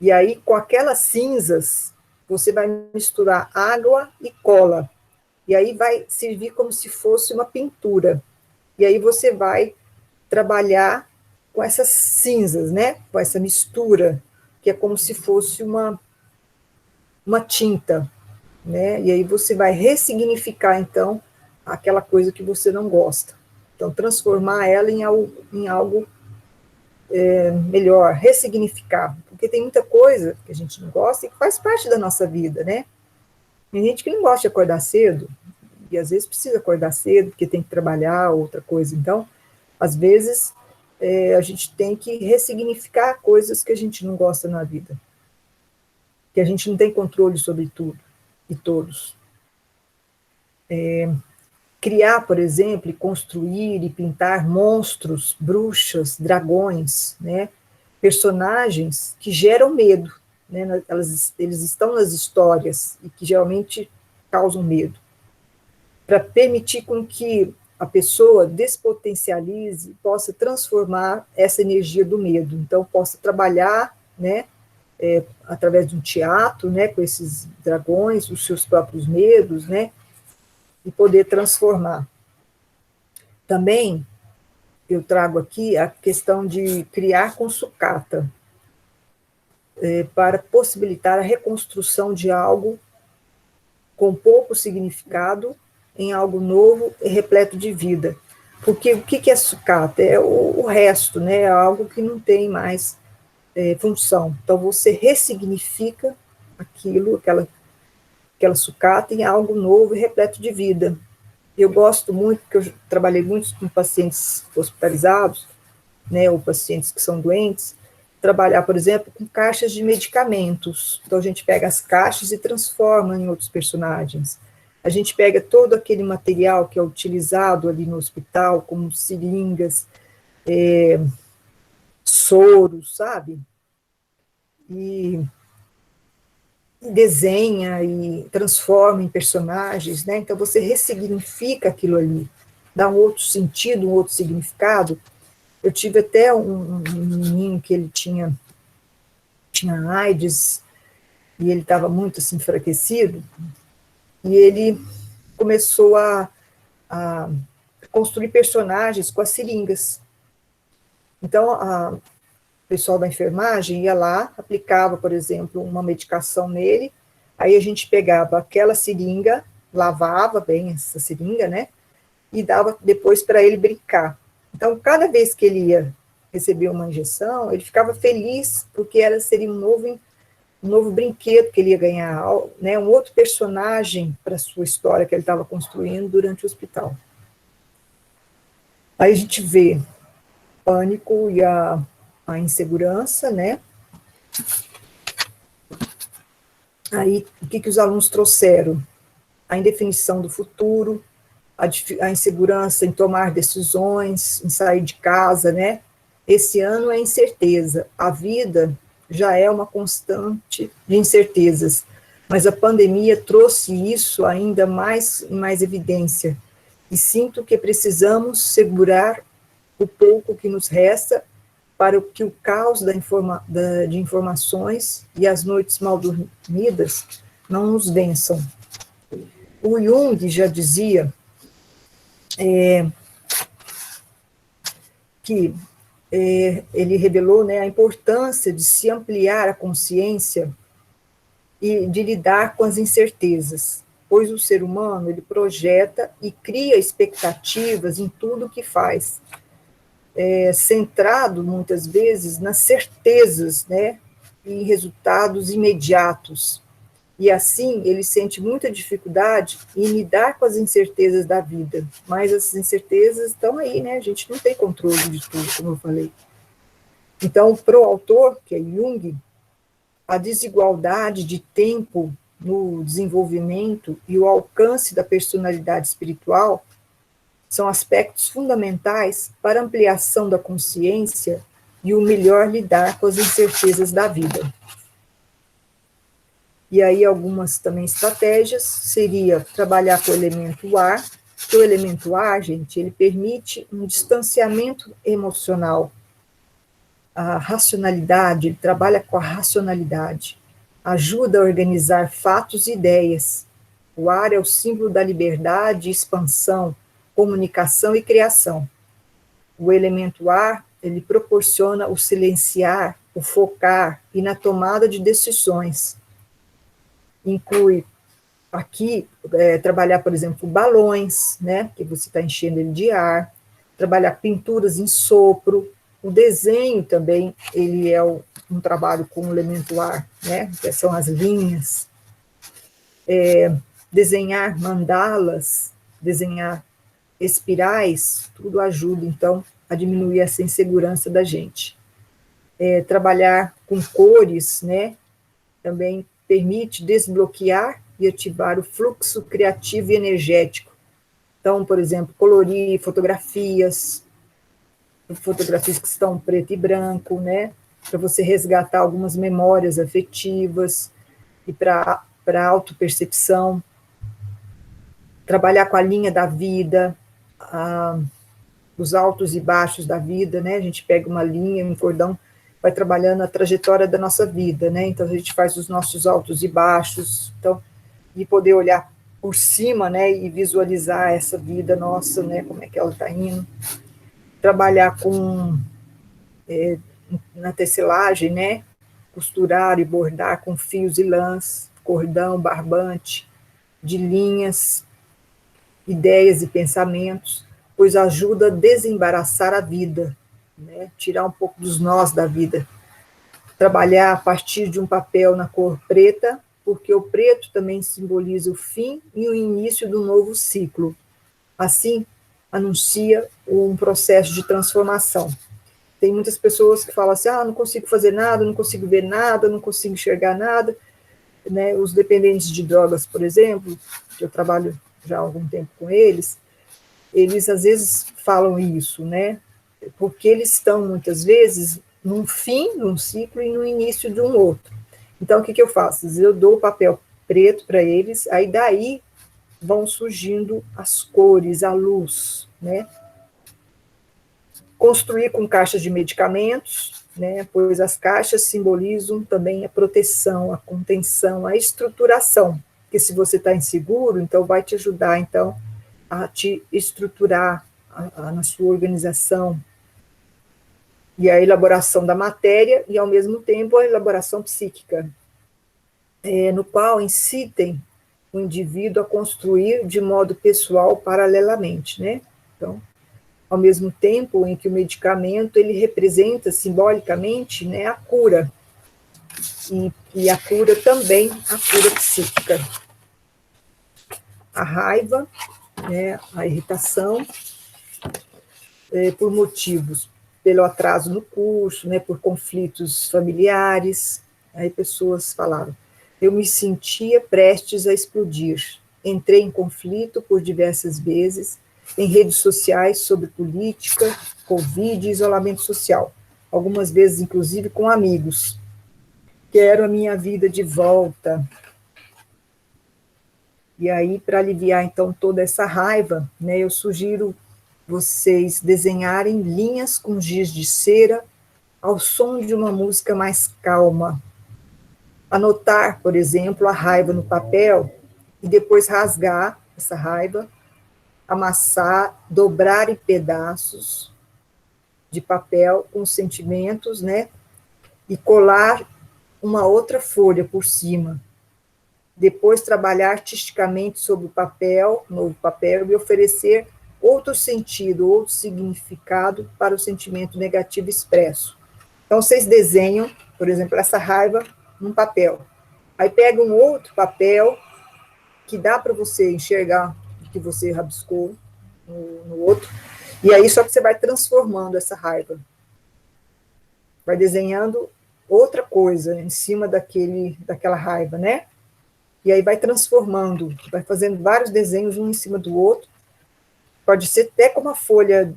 e aí com aquelas cinzas, você vai misturar água e cola, e aí vai servir como se fosse uma pintura, e aí você vai trabalhar com essas cinzas, né, com essa mistura, que é como se fosse uma tinta, né, e aí você vai ressignificar, então, aquela coisa que você não gosta. Então, transformar ela em algo melhor, ressignificar, porque tem muita coisa que a gente não gosta e que faz parte da nossa vida, né? Tem gente que não gosta de acordar cedo, e às vezes precisa acordar cedo, porque tem que trabalhar, outra coisa. Então, às vezes, a gente tem que ressignificar coisas que a gente não gosta na vida, que a gente não tem controle sobre tudo e todos. Criar, por exemplo, construir e pintar monstros, bruxas, dragões, né? Personagens que geram medo, né? Eles estão nas histórias e que geralmente causam medo, para permitir com que a pessoa despotencialize, possa transformar essa energia do medo, então possa trabalhar, né, através de um teatro, né, com esses dragões, os seus próprios medos, né, e poder transformar. Também eu trago aqui a questão de criar com sucata, para possibilitar a reconstrução de algo com pouco significado em algo novo e repleto de vida. Porque o que é sucata? É o resto, né? É algo que não tem mais função. Então, você ressignifica aquilo, aquela sucata em algo novo e repleto de vida. Eu gosto muito, porque eu trabalhei muito com pacientes hospitalizados, né, ou pacientes que são doentes, trabalhar, por exemplo, com caixas de medicamentos. Então, a gente pega as caixas e transforma em outros personagens. A gente pega todo aquele material que é utilizado ali no hospital, como seringas, soros, sabe? E desenha e transforma em personagens, né? Então, você ressignifica aquilo ali, dá um outro sentido, um outro significado. Eu tive até um menino que ele tinha AIDS, e ele estava muito assim, enfraquecido, e ele começou a construir personagens com as seringas. Então, o pessoal da enfermagem ia lá, aplicava, por exemplo, uma medicação nele, aí a gente pegava aquela seringa, lavava bem essa seringa, né, e dava depois para ele brincar. Então, cada vez que ele ia receber uma injeção, ele ficava feliz, porque seria um novo brinquedo que ele ia ganhar, né, um outro personagem para a sua história que ele estava construindo durante o hospital. Aí a gente vê pânico e a insegurança, né? Aí, o que os alunos trouxeram? A indefinição do futuro, a insegurança em tomar decisões, em sair de casa, né? Esse ano é incerteza. A vida já é uma constante de incertezas, mas a pandemia trouxe isso ainda mais em mais evidência. E sinto que precisamos segurar o pouco que nos resta para que o caos de informações e as noites mal dormidas não nos vençam. O Jung já dizia que ele revelou, né, a importância de se ampliar a consciência e de lidar com as incertezas, pois o ser humano ele projeta e cria expectativas em tudo que faz, centrado muitas vezes nas certezas, né, e resultados imediatos. E assim ele sente muita dificuldade em lidar com as incertezas da vida. Mas as incertezas estão aí, né? A gente não tem controle de tudo, como eu falei. Então, para o autor, que é Jung, a desigualdade de tempo no desenvolvimento e o alcance da personalidade espiritual são aspectos fundamentais para a ampliação da consciência e o melhor lidar com as incertezas da vida. E aí algumas também estratégias seria trabalhar com o elemento ar, que o elemento ar, gente, ele permite um distanciamento emocional. A racionalidade, ele trabalha com a racionalidade, ajuda a organizar fatos e ideias. O ar é o símbolo da liberdade, expansão, comunicação e criação. O elemento ar, ele proporciona o silenciar, o focar e na tomada de decisões. Inclui aqui, trabalhar, por exemplo, balões, né, que você está enchendo ele de ar, trabalhar pinturas em sopro, o desenho também, ele é um trabalho com o elemento ar, né, que são as linhas, desenhar mandalas, desenhar espirais, tudo ajuda, então, a diminuir essa insegurança da gente. Trabalhar com cores, né, também permite desbloquear e ativar o fluxo criativo e energético. Então, por exemplo, colorir fotografias que estão preto e branco, né, para você resgatar algumas memórias afetivas e para autopercepção. Trabalhar com a linha da vida, os altos e baixos da vida, né, a gente pega uma linha, um cordão, vai trabalhando a trajetória da nossa vida, né, então a gente faz os nossos altos e baixos, então, e poder olhar por cima, né, e visualizar essa vida nossa, né, como é que ela está indo. Trabalhar com, na tecelagem, né, costurar e bordar com fios e lãs, cordão, barbante, de linhas, ideias e pensamentos, pois ajuda a desembaraçar a vida, né, tirar um pouco dos nós da vida. Trabalhar a partir de um papel na cor preta, porque o preto também simboliza o fim e o início do novo ciclo. Assim, anuncia um processo de transformação. Tem muitas pessoas que falam assim, não consigo fazer nada, não consigo ver nada, não consigo enxergar nada, né? Os dependentes de drogas, por exemplo, que eu trabalho já há algum tempo com eles às vezes falam isso, né? Porque eles estão, muitas vezes, num fim de um ciclo e no início de um outro. Então, o que eu faço? Eu dou o papel preto para eles, aí daí vão surgindo as cores, a luz, né? Construir com caixas de medicamentos, né? Pois as caixas simbolizam também a proteção, a contenção, a estruturação, porque se você está inseguro, então vai te ajudar, então, a te estruturar na sua organização, e a elaboração da matéria, e ao mesmo tempo a elaboração psíquica, no qual incitem o indivíduo a construir de modo pessoal paralelamente, né? Então, ao mesmo tempo em que o medicamento ele representa simbolicamente, né, a cura, e a cura também, a cura psíquica. A raiva, né, a irritação, por motivos, pelo atraso no curso, né, por conflitos familiares. Aí pessoas falaram, eu me sentia prestes a explodir, entrei em conflito por diversas vezes, em redes sociais sobre política, Covid e isolamento social. algumas vezes, inclusive, com amigos. Quero a minha vida de volta. E aí, para aliviar, então, toda essa raiva, né, eu sugiro vocês desenharem linhas com giz de cera ao som de uma música mais calma. Anotar, por exemplo, a raiva no papel e depois rasgar essa raiva, amassar, dobrar em pedaços de papel com sentimentos, né? E colar uma outra folha por cima. Depois trabalhar artisticamente sobre o papel, novo papel, e oferecer outro sentido, outro significado para o sentimento negativo expresso. Então, vocês desenham, por exemplo, essa raiva num papel. Aí pega um outro papel que dá para você enxergar o que você rabiscou no outro, e aí só que você vai transformando essa raiva. Vai desenhando outra coisa em cima daquela raiva, né? E aí vai transformando, vai fazendo vários desenhos um em cima do outro. Pode ser até com uma folha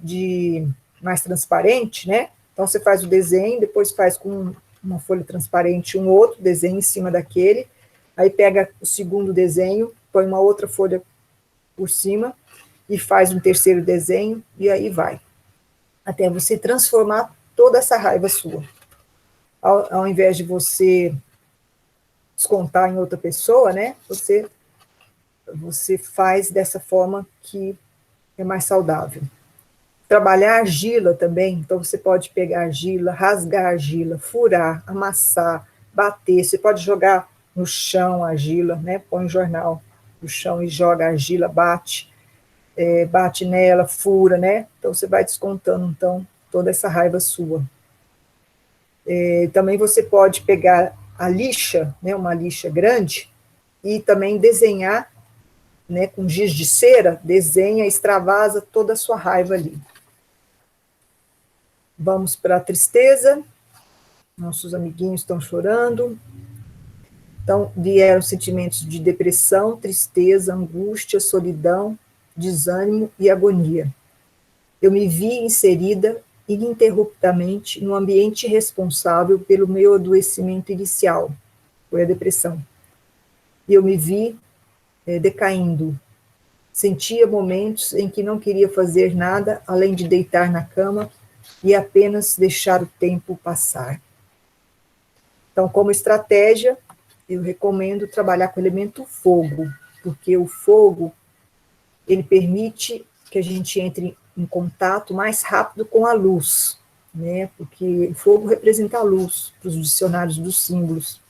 mais transparente, né? Então você faz o desenho, depois faz com uma folha transparente um outro desenho em cima daquele, aí pega o segundo desenho, põe uma outra folha por cima e faz um terceiro desenho, e aí vai. Até você transformar toda essa raiva sua. Ao invés de você descontar em outra pessoa, né? Você faz dessa forma que é mais saudável. Trabalhar argila também, então você pode pegar argila, rasgar argila, furar, amassar, bater, você pode jogar no chão a argila, né? Põe um jornal no chão e joga a argila, bate nela, fura, né? Então você vai descontando então toda essa raiva sua. Também você pode pegar a lixa, né, uma lixa grande, e também desenhar, né, com giz de cera, desenha, extravasa toda a sua raiva ali. Vamos para a tristeza. Nossos amiguinhos estão chorando. Então, vieram sentimentos de depressão, tristeza, angústia, solidão, desânimo e agonia. Eu me vi inserida ininterruptamente no ambiente responsável pelo meu adoecimento inicial, foi a depressão. E eu me vi decaindo. Sentia momentos em que não queria fazer nada além de deitar na cama e apenas deixar o tempo passar. Então, como estratégia, eu recomendo trabalhar com o elemento fogo, porque o fogo, ele permite que a gente entre em contato mais rápido com a luz, né? Porque o fogo representa a luz, para os dicionários dos símbolos.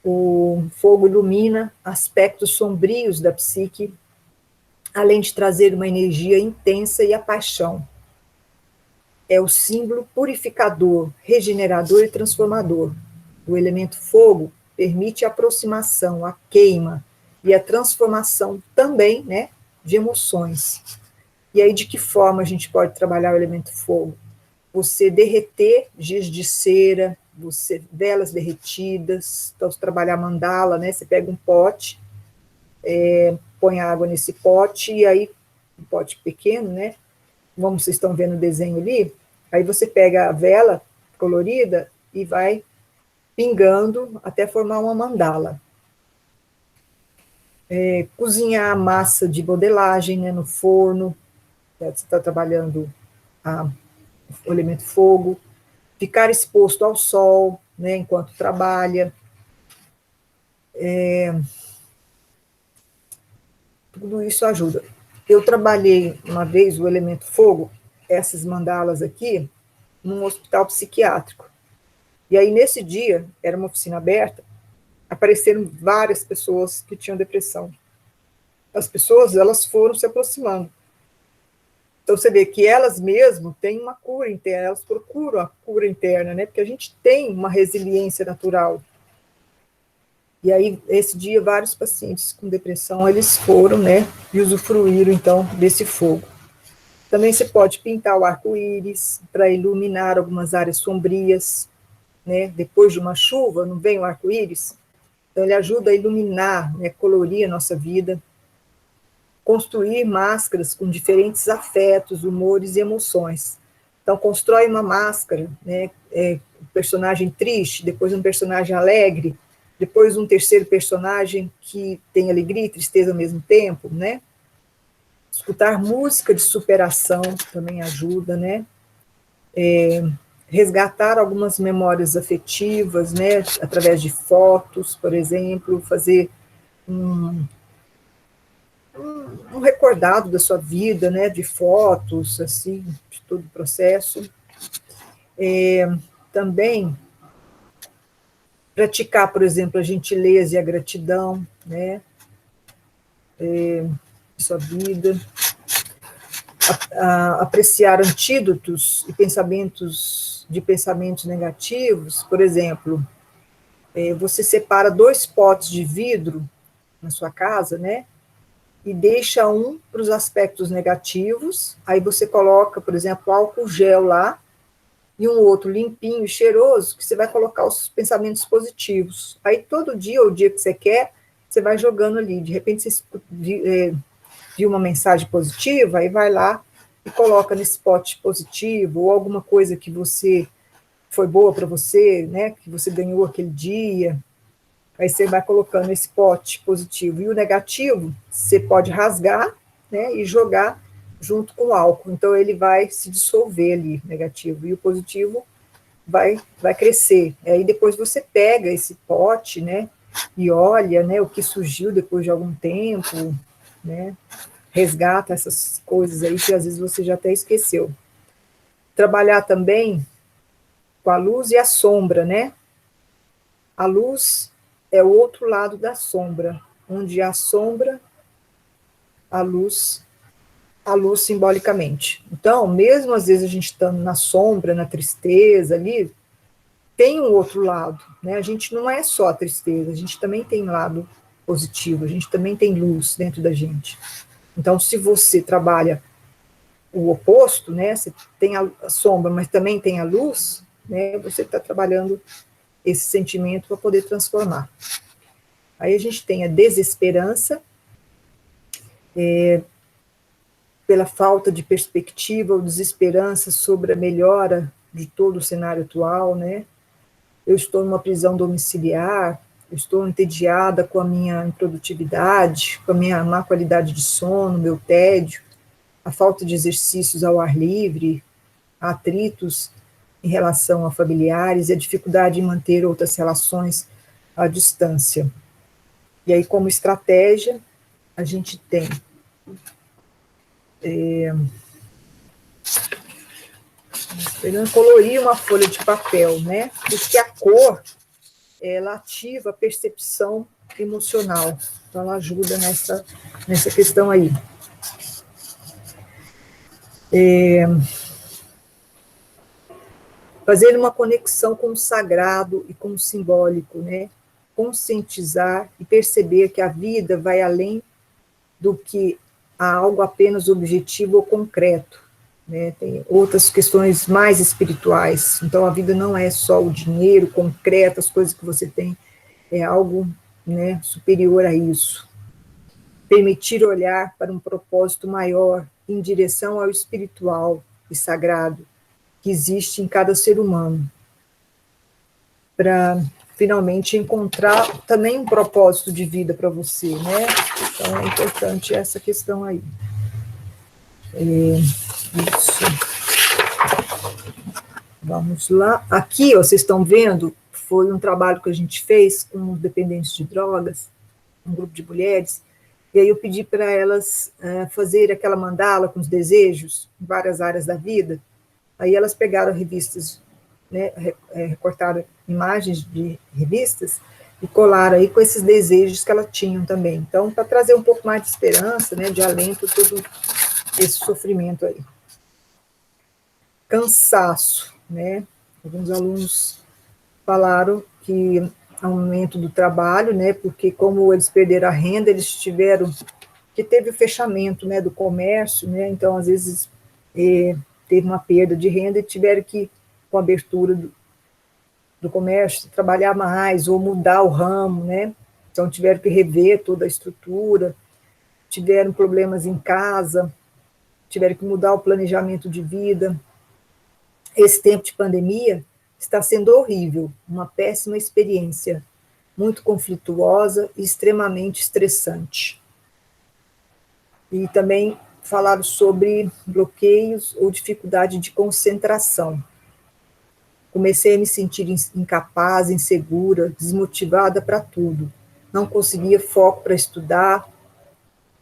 O fogo ilumina aspectos sombrios da psique, além de trazer uma energia intensa e a paixão. É o símbolo purificador, regenerador e transformador. O elemento fogo permite a aproximação, a queima e a transformação também, né, de emoções. E aí, de que forma a gente pode trabalhar o elemento fogo? Você derreter giz de cera, velas derretidas, então, se trabalhar mandala, né, você pega um pote, põe água nesse pote, e aí, um pote pequeno, né, como vocês estão vendo o desenho ali, aí você pega a vela colorida e vai pingando até formar uma mandala. Cozinhar a massa de modelagem, né, no forno, você está trabalhando o elemento fogo, ficar exposto ao sol, né, enquanto trabalha. Tudo isso ajuda. Eu trabalhei uma vez o elemento fogo, essas mandalas aqui, num hospital psiquiátrico. E aí, nesse dia, era uma oficina aberta, apareceram várias pessoas que tinham depressão. As pessoas, elas foram se aproximando. Então, você vê que elas mesmo têm uma cura interna, elas procuram a cura interna, né? Porque a gente tem uma resiliência natural. E aí, esse dia, vários pacientes com depressão, eles foram, né? E usufruíram, então, desse fogo. Também você pode pintar o arco-íris para iluminar algumas áreas sombrias, né? Depois de uma chuva, não vem o arco-íris? Então, ele ajuda a iluminar, né? Colorir a nossa vida. Construir máscaras com diferentes afetos, humores e emoções. Então, constrói uma máscara, né? Um personagem triste, depois um personagem alegre, depois um terceiro personagem que tem alegria e tristeza ao mesmo tempo, né? Escutar música de superação também ajuda, né? Resgatar algumas memórias afetivas, né? Através de fotos, por exemplo, fazer um recordado da sua vida, né? De fotos, assim, de todo o processo. Também praticar, por exemplo, a gentileza e a gratidão, né? Sua vida, apreciar antídotos e pensamentos negativos, por exemplo, você separa 2 potes de vidro na sua casa, né? E deixa um para os aspectos negativos, aí você coloca, por exemplo, álcool gel lá, e um outro limpinho e cheiroso, que você vai colocar os pensamentos positivos. Aí todo dia, ou o dia que você quer, você vai jogando ali. De repente você viu uma mensagem positiva, aí vai lá e coloca nesse pote positivo, ou alguma coisa que você foi boa para você, né, que você ganhou aquele dia, aí você vai colocando esse pote positivo. E o negativo, você pode rasgar, né, e jogar junto com o álcool. Então, ele vai se dissolver ali, negativo, e o positivo vai crescer. Aí depois você pega esse pote, né, e olha, né, o que surgiu depois de algum tempo, né, resgata essas coisas aí que às vezes você já até esqueceu. Trabalhar também com a luz e a sombra, né? A luz é o outro lado da sombra, onde há sombra, a luz simbolicamente. Então, mesmo às vezes a gente estando na sombra, na tristeza ali, tem um outro lado, né? A gente não é só a tristeza, a gente também tem lado positivo, a gente também tem luz dentro da gente. Então, se você trabalha o oposto, né? Você tem a sombra, mas também tem a luz, né? Você está trabalhando esse sentimento para poder transformar. Aí a gente tem a desesperança, pela falta de perspectiva ou desesperança sobre a melhora de todo o cenário atual, né? Eu estou numa prisão domiciliar, eu estou entediada com a minha improdutividade, com a minha má qualidade de sono, meu tédio, a falta de exercícios ao ar livre, atritos em relação a familiares e a dificuldade em manter outras relações à distância. E aí, como estratégia, a gente tem colorir uma folha de papel, né? Porque a cor, ela ativa a percepção emocional, então ela ajuda nessa questão aí. Fazer uma conexão com o sagrado e com o simbólico, né? Conscientizar e perceber que a vida vai além do que algo apenas objetivo ou concreto, né? Tem outras questões mais espirituais. Então, a vida não é só o dinheiro concreto, as coisas que você tem, é algo, né, superior a isso. Permitir olhar para um propósito maior, em direção ao espiritual e sagrado que existe em cada ser humano, para finalmente encontrar também um propósito de vida para você, né? Então é importante essa questão aí. Isso. Vamos lá. Aqui, ó, vocês estão vendo, foi um trabalho que a gente fez com os dependentes de drogas, um grupo de mulheres, e aí eu pedi para elas fazer aquela mandala com os desejos em várias áreas da vida. Aí elas pegaram revistas, né, recortaram imagens de revistas e colaram aí com esses desejos que elas tinham também. Então, para trazer um pouco mais de esperança, né, de alento, todo esse sofrimento aí. Cansaço, né? Alguns alunos falaram que aumento do trabalho, né, porque como eles perderam a renda, eles tiveram que teve o fechamento, né, do comércio, né, então às vezes teve uma perda de renda e tiveram que, com a abertura do comércio, trabalhar mais ou mudar o ramo, né, então tiveram que rever toda a estrutura, tiveram problemas em casa, tiveram que mudar o planejamento de vida, Esse tempo de pandemia está sendo horrível, uma péssima experiência, muito conflituosa e extremamente estressante. E também falaram sobre bloqueios ou dificuldade de concentração. Comecei a me sentir incapaz, insegura, desmotivada para tudo. Não conseguia foco para estudar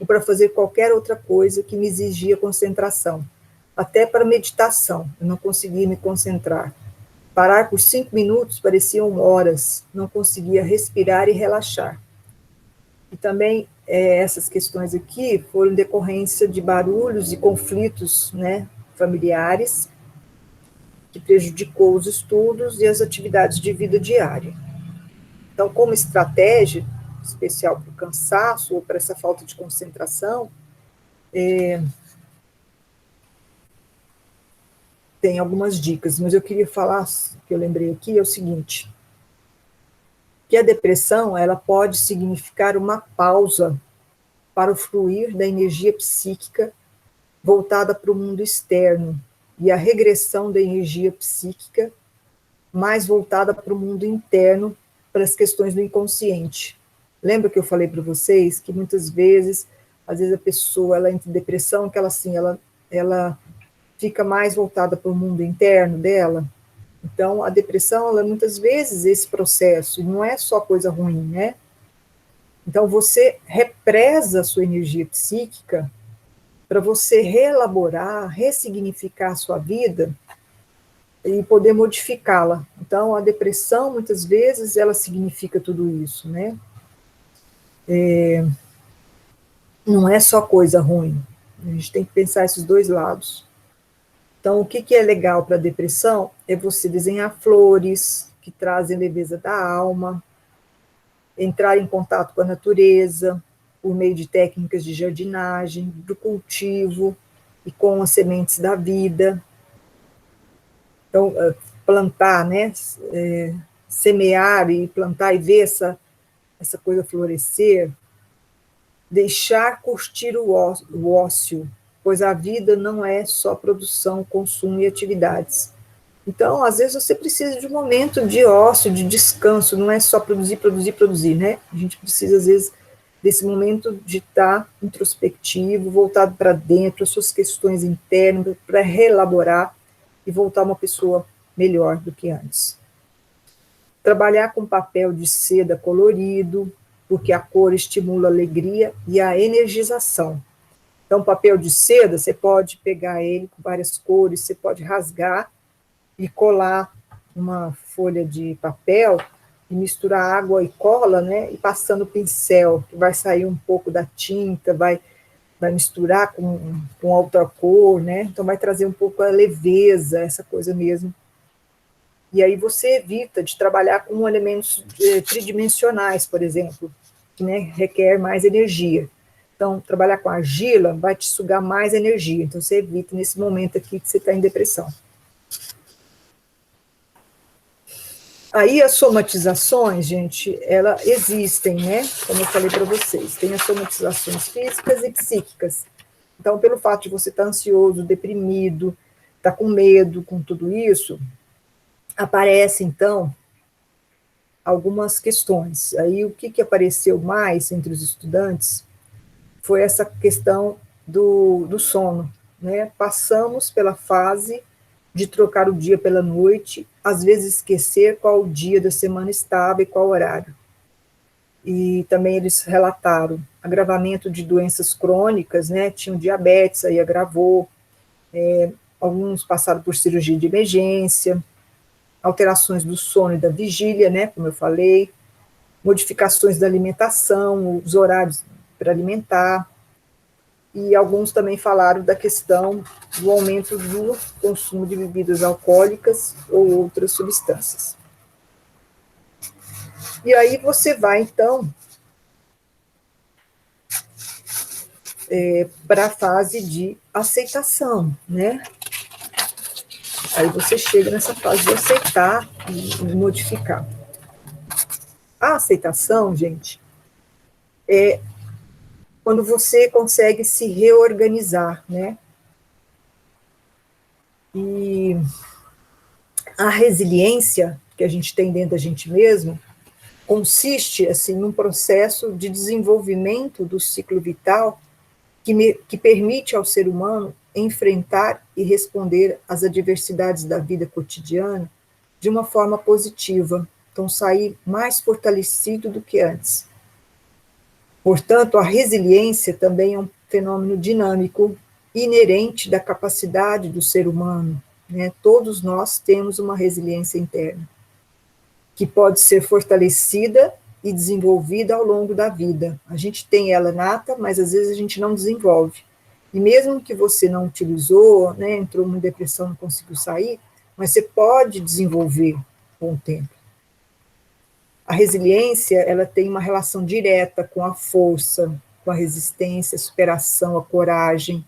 e para fazer qualquer outra coisa que me exigia concentração. Até para meditação, eu não conseguia me concentrar. Parar por 5 minutos pareciam horas, não conseguia respirar e relaxar. E também essas questões aqui foram decorrência de barulhos e conflitos, né, familiares, que prejudicou os estudos e as atividades de vida diária. Então, como estratégia, especial para o cansaço ou para essa falta de concentração, tem algumas dicas, mas eu queria falar, que eu lembrei aqui, é o seguinte, que a depressão, ela pode significar uma pausa para o fluir da energia psíquica voltada para o mundo externo, e a regressão da energia psíquica mais voltada para o mundo interno, para as questões do inconsciente. Lembra que eu falei para vocês que muitas vezes, às vezes a pessoa ela entra em depressão, que ela assim, ela fica mais voltada para o mundo interno dela. Então, a depressão, ela muitas vezes esse processo, e não é só coisa ruim, né? Então, você represa a sua energia psíquica para você reelaborar, ressignificar a sua vida e poder modificá-la. Então, a depressão, muitas vezes, ela significa tudo isso, né? Não é só coisa ruim. A gente tem que pensar esses dois lados. Então, o que é legal para a depressão é você desenhar flores que trazem leveza da alma, entrar em contato com a natureza, por meio de técnicas de jardinagem, do cultivo e com as sementes da vida. Então, plantar, né? Semear e plantar e ver essa coisa florescer, deixar curtir o ócio, pois a vida não é só produção, consumo e atividades. Então, às vezes você precisa de um momento de ócio, de descanso, não é só produzir, produzir, produzir, né? A gente precisa, às vezes, desse momento de estar introspectivo, voltado para dentro, as suas questões internas, para reelaborar e voltar uma pessoa melhor do que antes. Trabalhar com papel de seda colorido, porque a cor estimula a alegria e a energização. Então, papel de seda, você pode pegar ele com várias cores, você pode rasgar e colar uma folha de papel e misturar água e cola, né, e passando o pincel, que vai sair um pouco da tinta, vai misturar com outra cor, né, então vai trazer um pouco a leveza, essa coisa mesmo. E aí você evita de trabalhar com elementos tridimensionais, por exemplo, que, né, requer mais energia. Então, trabalhar com argila vai te sugar mais energia, então você evita nesse momento aqui que você está em depressão. Aí as somatizações, gente, elas existem, né? Como eu falei para vocês, tem as somatizações físicas e psíquicas. Então, pelo fato de você estar ansioso, deprimido, estar com medo, com tudo isso, aparece, então, algumas questões. Aí, o que apareceu mais entre os estudantes foi essa questão do sono, né? Passamos pela fase de trocar o dia pela noite, às vezes esquecer qual o dia da semana estava e qual horário. E também eles relataram agravamento de doenças crônicas, né? Tinham diabetes, aí agravou, alguns passaram por cirurgia de emergência, alterações do sono e da vigília, né? Como eu falei, modificações da alimentação, os horários para alimentar, e alguns também falaram da questão do aumento do consumo de bebidas alcoólicas ou outras substâncias. E aí você vai, então, para a fase de aceitação, né? Aí você chega nessa fase de aceitar e modificar. A aceitação, gente, é quando você consegue se reorganizar, né? E A resiliência que a gente tem dentro da gente mesmo consiste, assim, num processo de desenvolvimento do ciclo vital que permite ao ser humano enfrentar e responder às adversidades da vida cotidiana de uma forma positiva, então sair mais fortalecido do que antes. Portanto, a resiliência também é um fenômeno dinâmico, inerente da capacidade do ser humano, né? Todos nós temos uma resiliência interna, que pode ser fortalecida e desenvolvida ao longo da vida. A gente tem ela nata, mas às vezes a gente não desenvolve. E mesmo que você não utilizou, né, entrou numa depressão, não conseguiu sair, mas você pode desenvolver com o tempo. A resiliência, ela tem uma relação direta com a força, com a resistência, a superação, a coragem,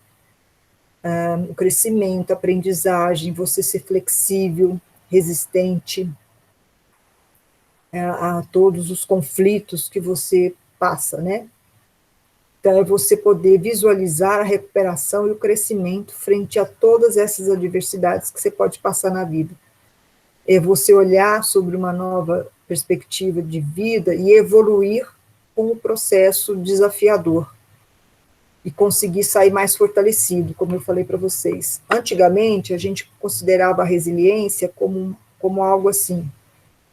o crescimento, a aprendizagem, você ser flexível, resistente a todos os conflitos que você passa, né? Então, é você poder visualizar a recuperação e o crescimento frente a todas essas adversidades que você pode passar na vida. É você olhar sobre uma nova perspectiva de vida e evoluir com o processo desafiador e conseguir sair mais fortalecido, como eu falei para vocês. Antigamente, a gente considerava a resiliência como algo assim,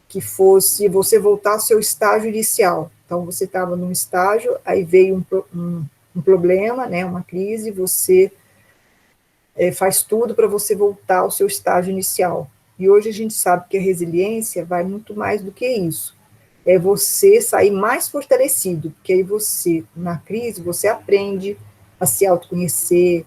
que fosse você voltar ao seu estágio inicial. Então, você estava num estágio, aí veio um problema, né, uma crise, você faz tudo para você voltar ao seu estágio inicial. E hoje a gente sabe que a resiliência vai muito mais do que isso. É você sair mais fortalecido, porque aí você, na crise, você aprende a se autoconhecer,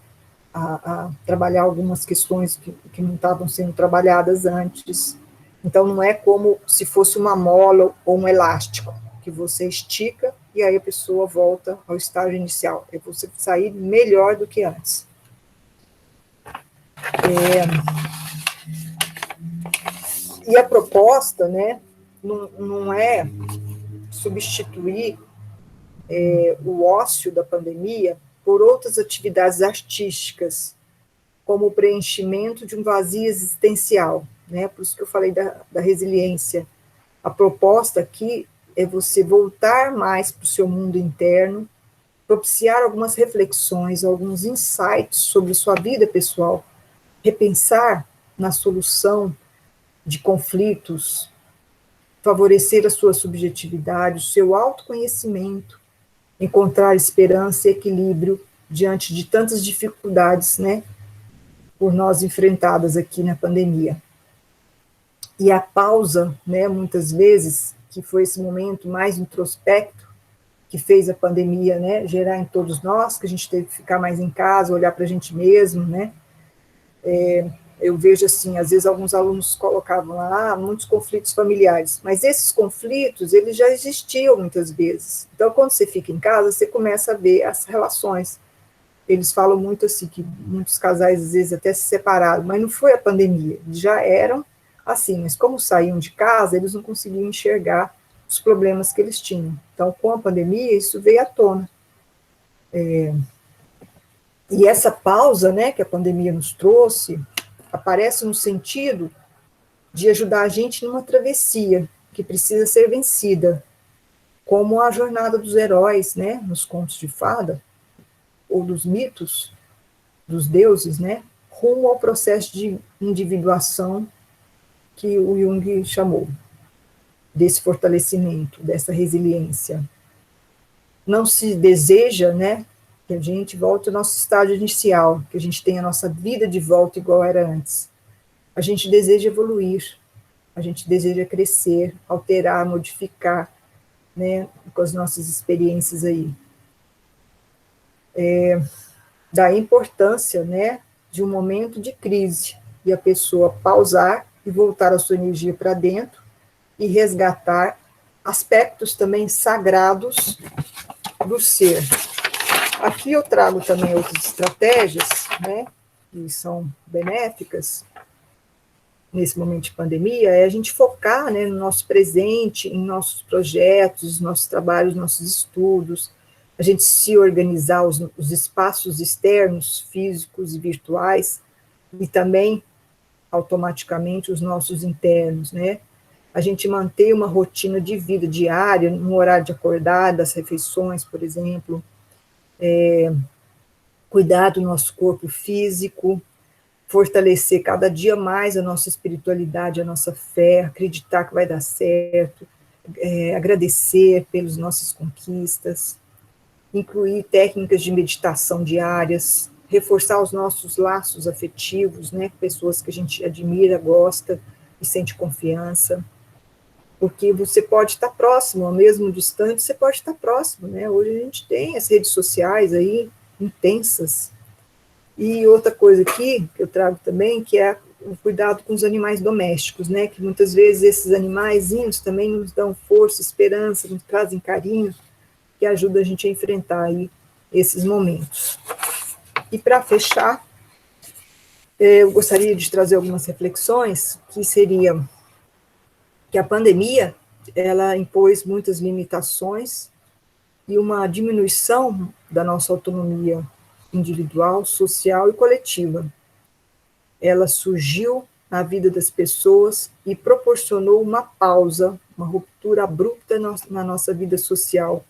a trabalhar algumas questões que não estavam sendo trabalhadas antes. Então, não é como se fosse uma mola ou um elástico, que você estica e aí a pessoa volta ao estágio inicial. É você sair melhor do que antes. E a proposta, né, não é substituir o ócio da pandemia por outras atividades artísticas, como o preenchimento de um vazio existencial, né? Por isso que eu falei da resiliência. A proposta aqui é você voltar mais para o seu mundo interno, propiciar algumas reflexões, alguns insights sobre sua vida pessoal, repensar na solução de conflitos, favorecer a sua subjetividade, o seu autoconhecimento, encontrar esperança e equilíbrio diante de tantas dificuldades, né, por nós enfrentadas aqui na pandemia. E a pausa, né, muitas vezes, que foi esse momento mais introspecto, que fez a pandemia, né, gerar em todos nós, que a gente teve que ficar mais em casa, olhar para a gente mesmo, né, eu vejo assim, às vezes alguns alunos colocavam lá muitos conflitos familiares, mas esses conflitos, eles já existiam muitas vezes. Então, quando você fica em casa, você começa a ver as relações. Eles falam muito assim, que muitos casais, às vezes, até se separaram, mas não foi a pandemia, eles já eram assim, mas como saíam de casa, eles não conseguiam enxergar os problemas que eles tinham. Então, com a pandemia, isso veio à tona. E essa pausa, né, que a pandemia nos trouxe, aparece no sentido de ajudar a gente numa travessia que precisa ser vencida, como a jornada dos heróis, né, nos contos de fada, ou dos mitos, dos deuses, né, rumo ao processo de individuação que o Jung chamou, desse fortalecimento, dessa resiliência. Não se deseja, né, que a gente volte ao nosso estágio inicial, que a gente tenha a nossa vida de volta igual era antes. A gente deseja evoluir, a gente deseja crescer, alterar, modificar, né, com as nossas experiências aí. Da importância, né, de um momento de crise, e a pessoa pausar e voltar a sua energia para dentro e resgatar aspectos também sagrados do ser. Aqui eu trago também outras estratégias, né, que são benéficas nesse momento de pandemia, é a gente focar, né, no nosso presente, em nossos projetos, nossos trabalhos, nossos estudos, a gente se organizar os espaços externos, físicos e virtuais, e também automaticamente os nossos internos, né? A gente manter uma rotina de vida diária, no horário de acordar, das refeições, por exemplo, cuidar do nosso corpo físico, fortalecer cada dia mais a nossa espiritualidade, a nossa fé, acreditar que vai dar certo, agradecer pelas nossas conquistas, incluir técnicas de meditação diárias, reforçar os nossos laços afetivos, né, com pessoas que a gente admira, gosta e sente confiança, porque você pode estar próximo, mesmo distante, você pode estar próximo, né, hoje a gente tem as redes sociais aí, intensas. E outra coisa aqui, que eu trago também, que é o cuidado com os animais domésticos, né, que muitas vezes esses animaizinhos também nos dão força, esperança, nos trazem carinho, que ajuda a gente a enfrentar aí esses momentos. E para fechar, eu gostaria de trazer algumas reflexões, que seria que a pandemia, ela impôs muitas limitações e uma diminuição da nossa autonomia individual, social e coletiva. Ela surgiu na vida das pessoas e proporcionou uma pausa, uma ruptura abrupta na nossa vida social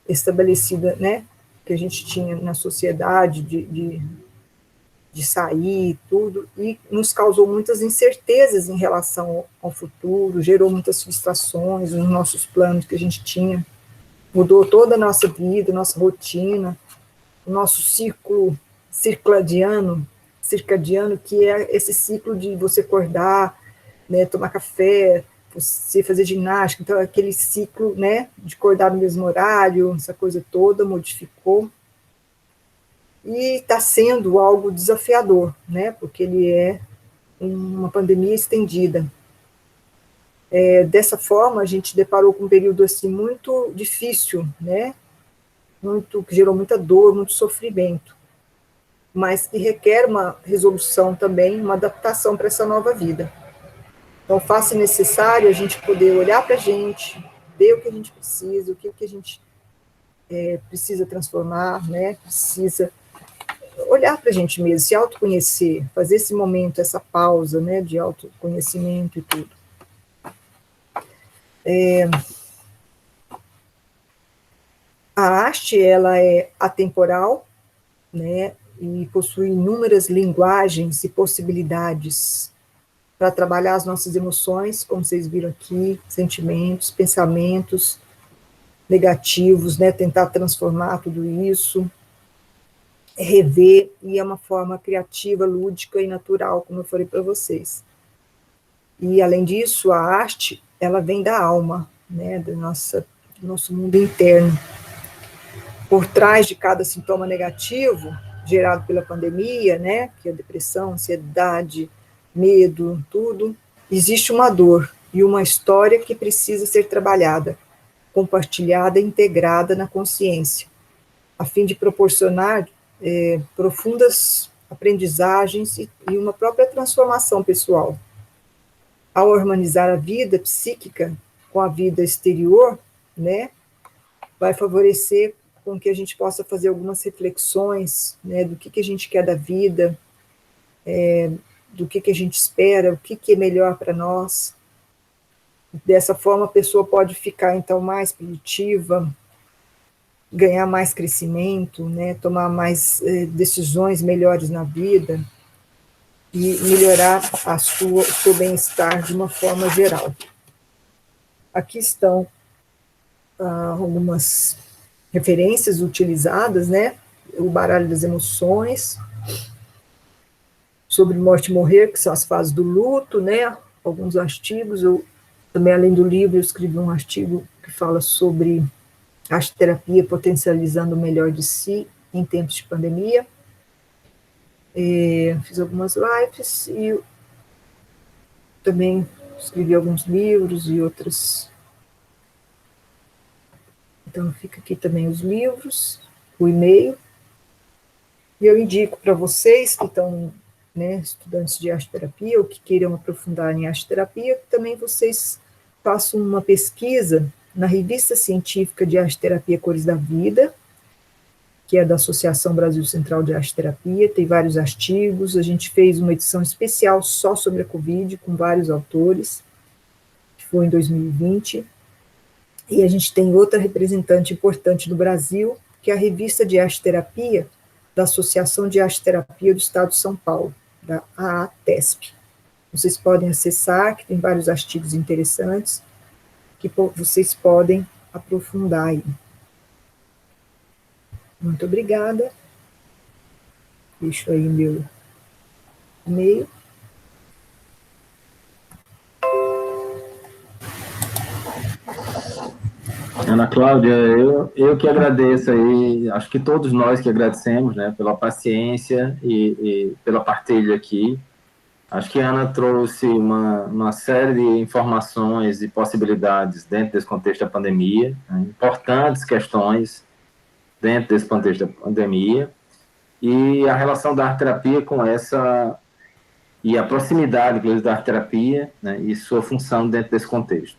estabelecida, né, que a gente tinha na sociedade de sair, tudo, e nos causou muitas incertezas em relação ao futuro, gerou muitas frustrações nos nossos planos que a gente tinha, mudou toda a nossa vida, nossa rotina, o nosso ciclo circadiano, que é esse ciclo de você acordar, né, tomar café, você fazer ginástica, então aquele ciclo, né, de acordar no mesmo horário, essa coisa toda modificou, e está sendo algo desafiador, né, porque ele é uma pandemia estendida. Dessa forma, a gente deparou com um período assim muito difícil, né, que gerou muita dor, muito sofrimento, mas que requer uma resolução também, uma adaptação para essa nova vida. Então, faz-se necessário a gente poder olhar para a gente, ver o que a gente precisa, o que a gente precisa transformar, né? Precisa olhar para a gente mesmo, se autoconhecer, fazer esse momento, essa pausa, né, de autoconhecimento e tudo. A arte, ela é atemporal, né, e possui inúmeras linguagens e possibilidades para trabalhar as nossas emoções, como vocês viram aqui, sentimentos, pensamentos negativos, né, tentar transformar tudo isso, rever, e é uma forma criativa, lúdica e natural, como eu falei para vocês. E, além disso, a arte, ela vem da alma, né, do nosso mundo interno. Por trás de cada sintoma negativo, gerado pela pandemia, né, que é a depressão, ansiedade, medo, tudo, existe uma dor e uma história que precisa ser trabalhada, compartilhada e integrada na consciência, a fim de proporcionar profundas aprendizagens e uma própria transformação pessoal. Ao harmonizar a vida psíquica com a vida exterior, né, vai favorecer com que a gente possa fazer algumas reflexões, né, do que a gente quer da vida, do que a gente espera, o que é melhor para nós. Dessa forma, a pessoa pode ficar, então, mais produtiva, ganhar mais crescimento, né, tomar mais decisões melhores na vida e melhorar o seu bem-estar de uma forma geral. Aqui estão algumas referências utilizadas, né, o baralho das emoções, sobre morte e morrer, que são as fases do luto, né, alguns artigos, eu também, além do livro, eu escrevi um artigo que fala sobre arte-terapia potencializando o melhor de si em tempos de pandemia. Fiz algumas lives e também escrevi alguns livros e outras. Então, fica aqui também os livros, o e-mail. E eu indico para vocês que estão, né, estudantes de arte-terapia ou que queiram aprofundar em arte-terapia, que também vocês façam uma pesquisa na Revista Científica de Arte-Terapia Cores da Vida, que é da Associação Brasil Central de Arte Terapia, tem vários artigos, a gente fez uma edição especial só sobre a Covid, com vários autores, que foi em 2020, e a gente tem outra representante importante do Brasil, que é a Revista de Arte Terapia, da Associação de Arte Terapia do Estado de São Paulo, da AATESP. Vocês podem acessar, que tem vários artigos interessantes, que vocês podem aprofundar aí. Muito obrigada. Deixo aí meu e-mail. Ana Cláudia, eu que agradeço aí, acho que todos nós que agradecemos, né, pela paciência e pela partilha aqui. Acho que a Ana trouxe uma série de informações e possibilidades dentro desse contexto da pandemia, né, importantes questões dentro desse contexto da pandemia, e a relação da arte-terapia com essa, e a proximidade, inclusive, da arte-terapia, né, e sua função dentro desse contexto.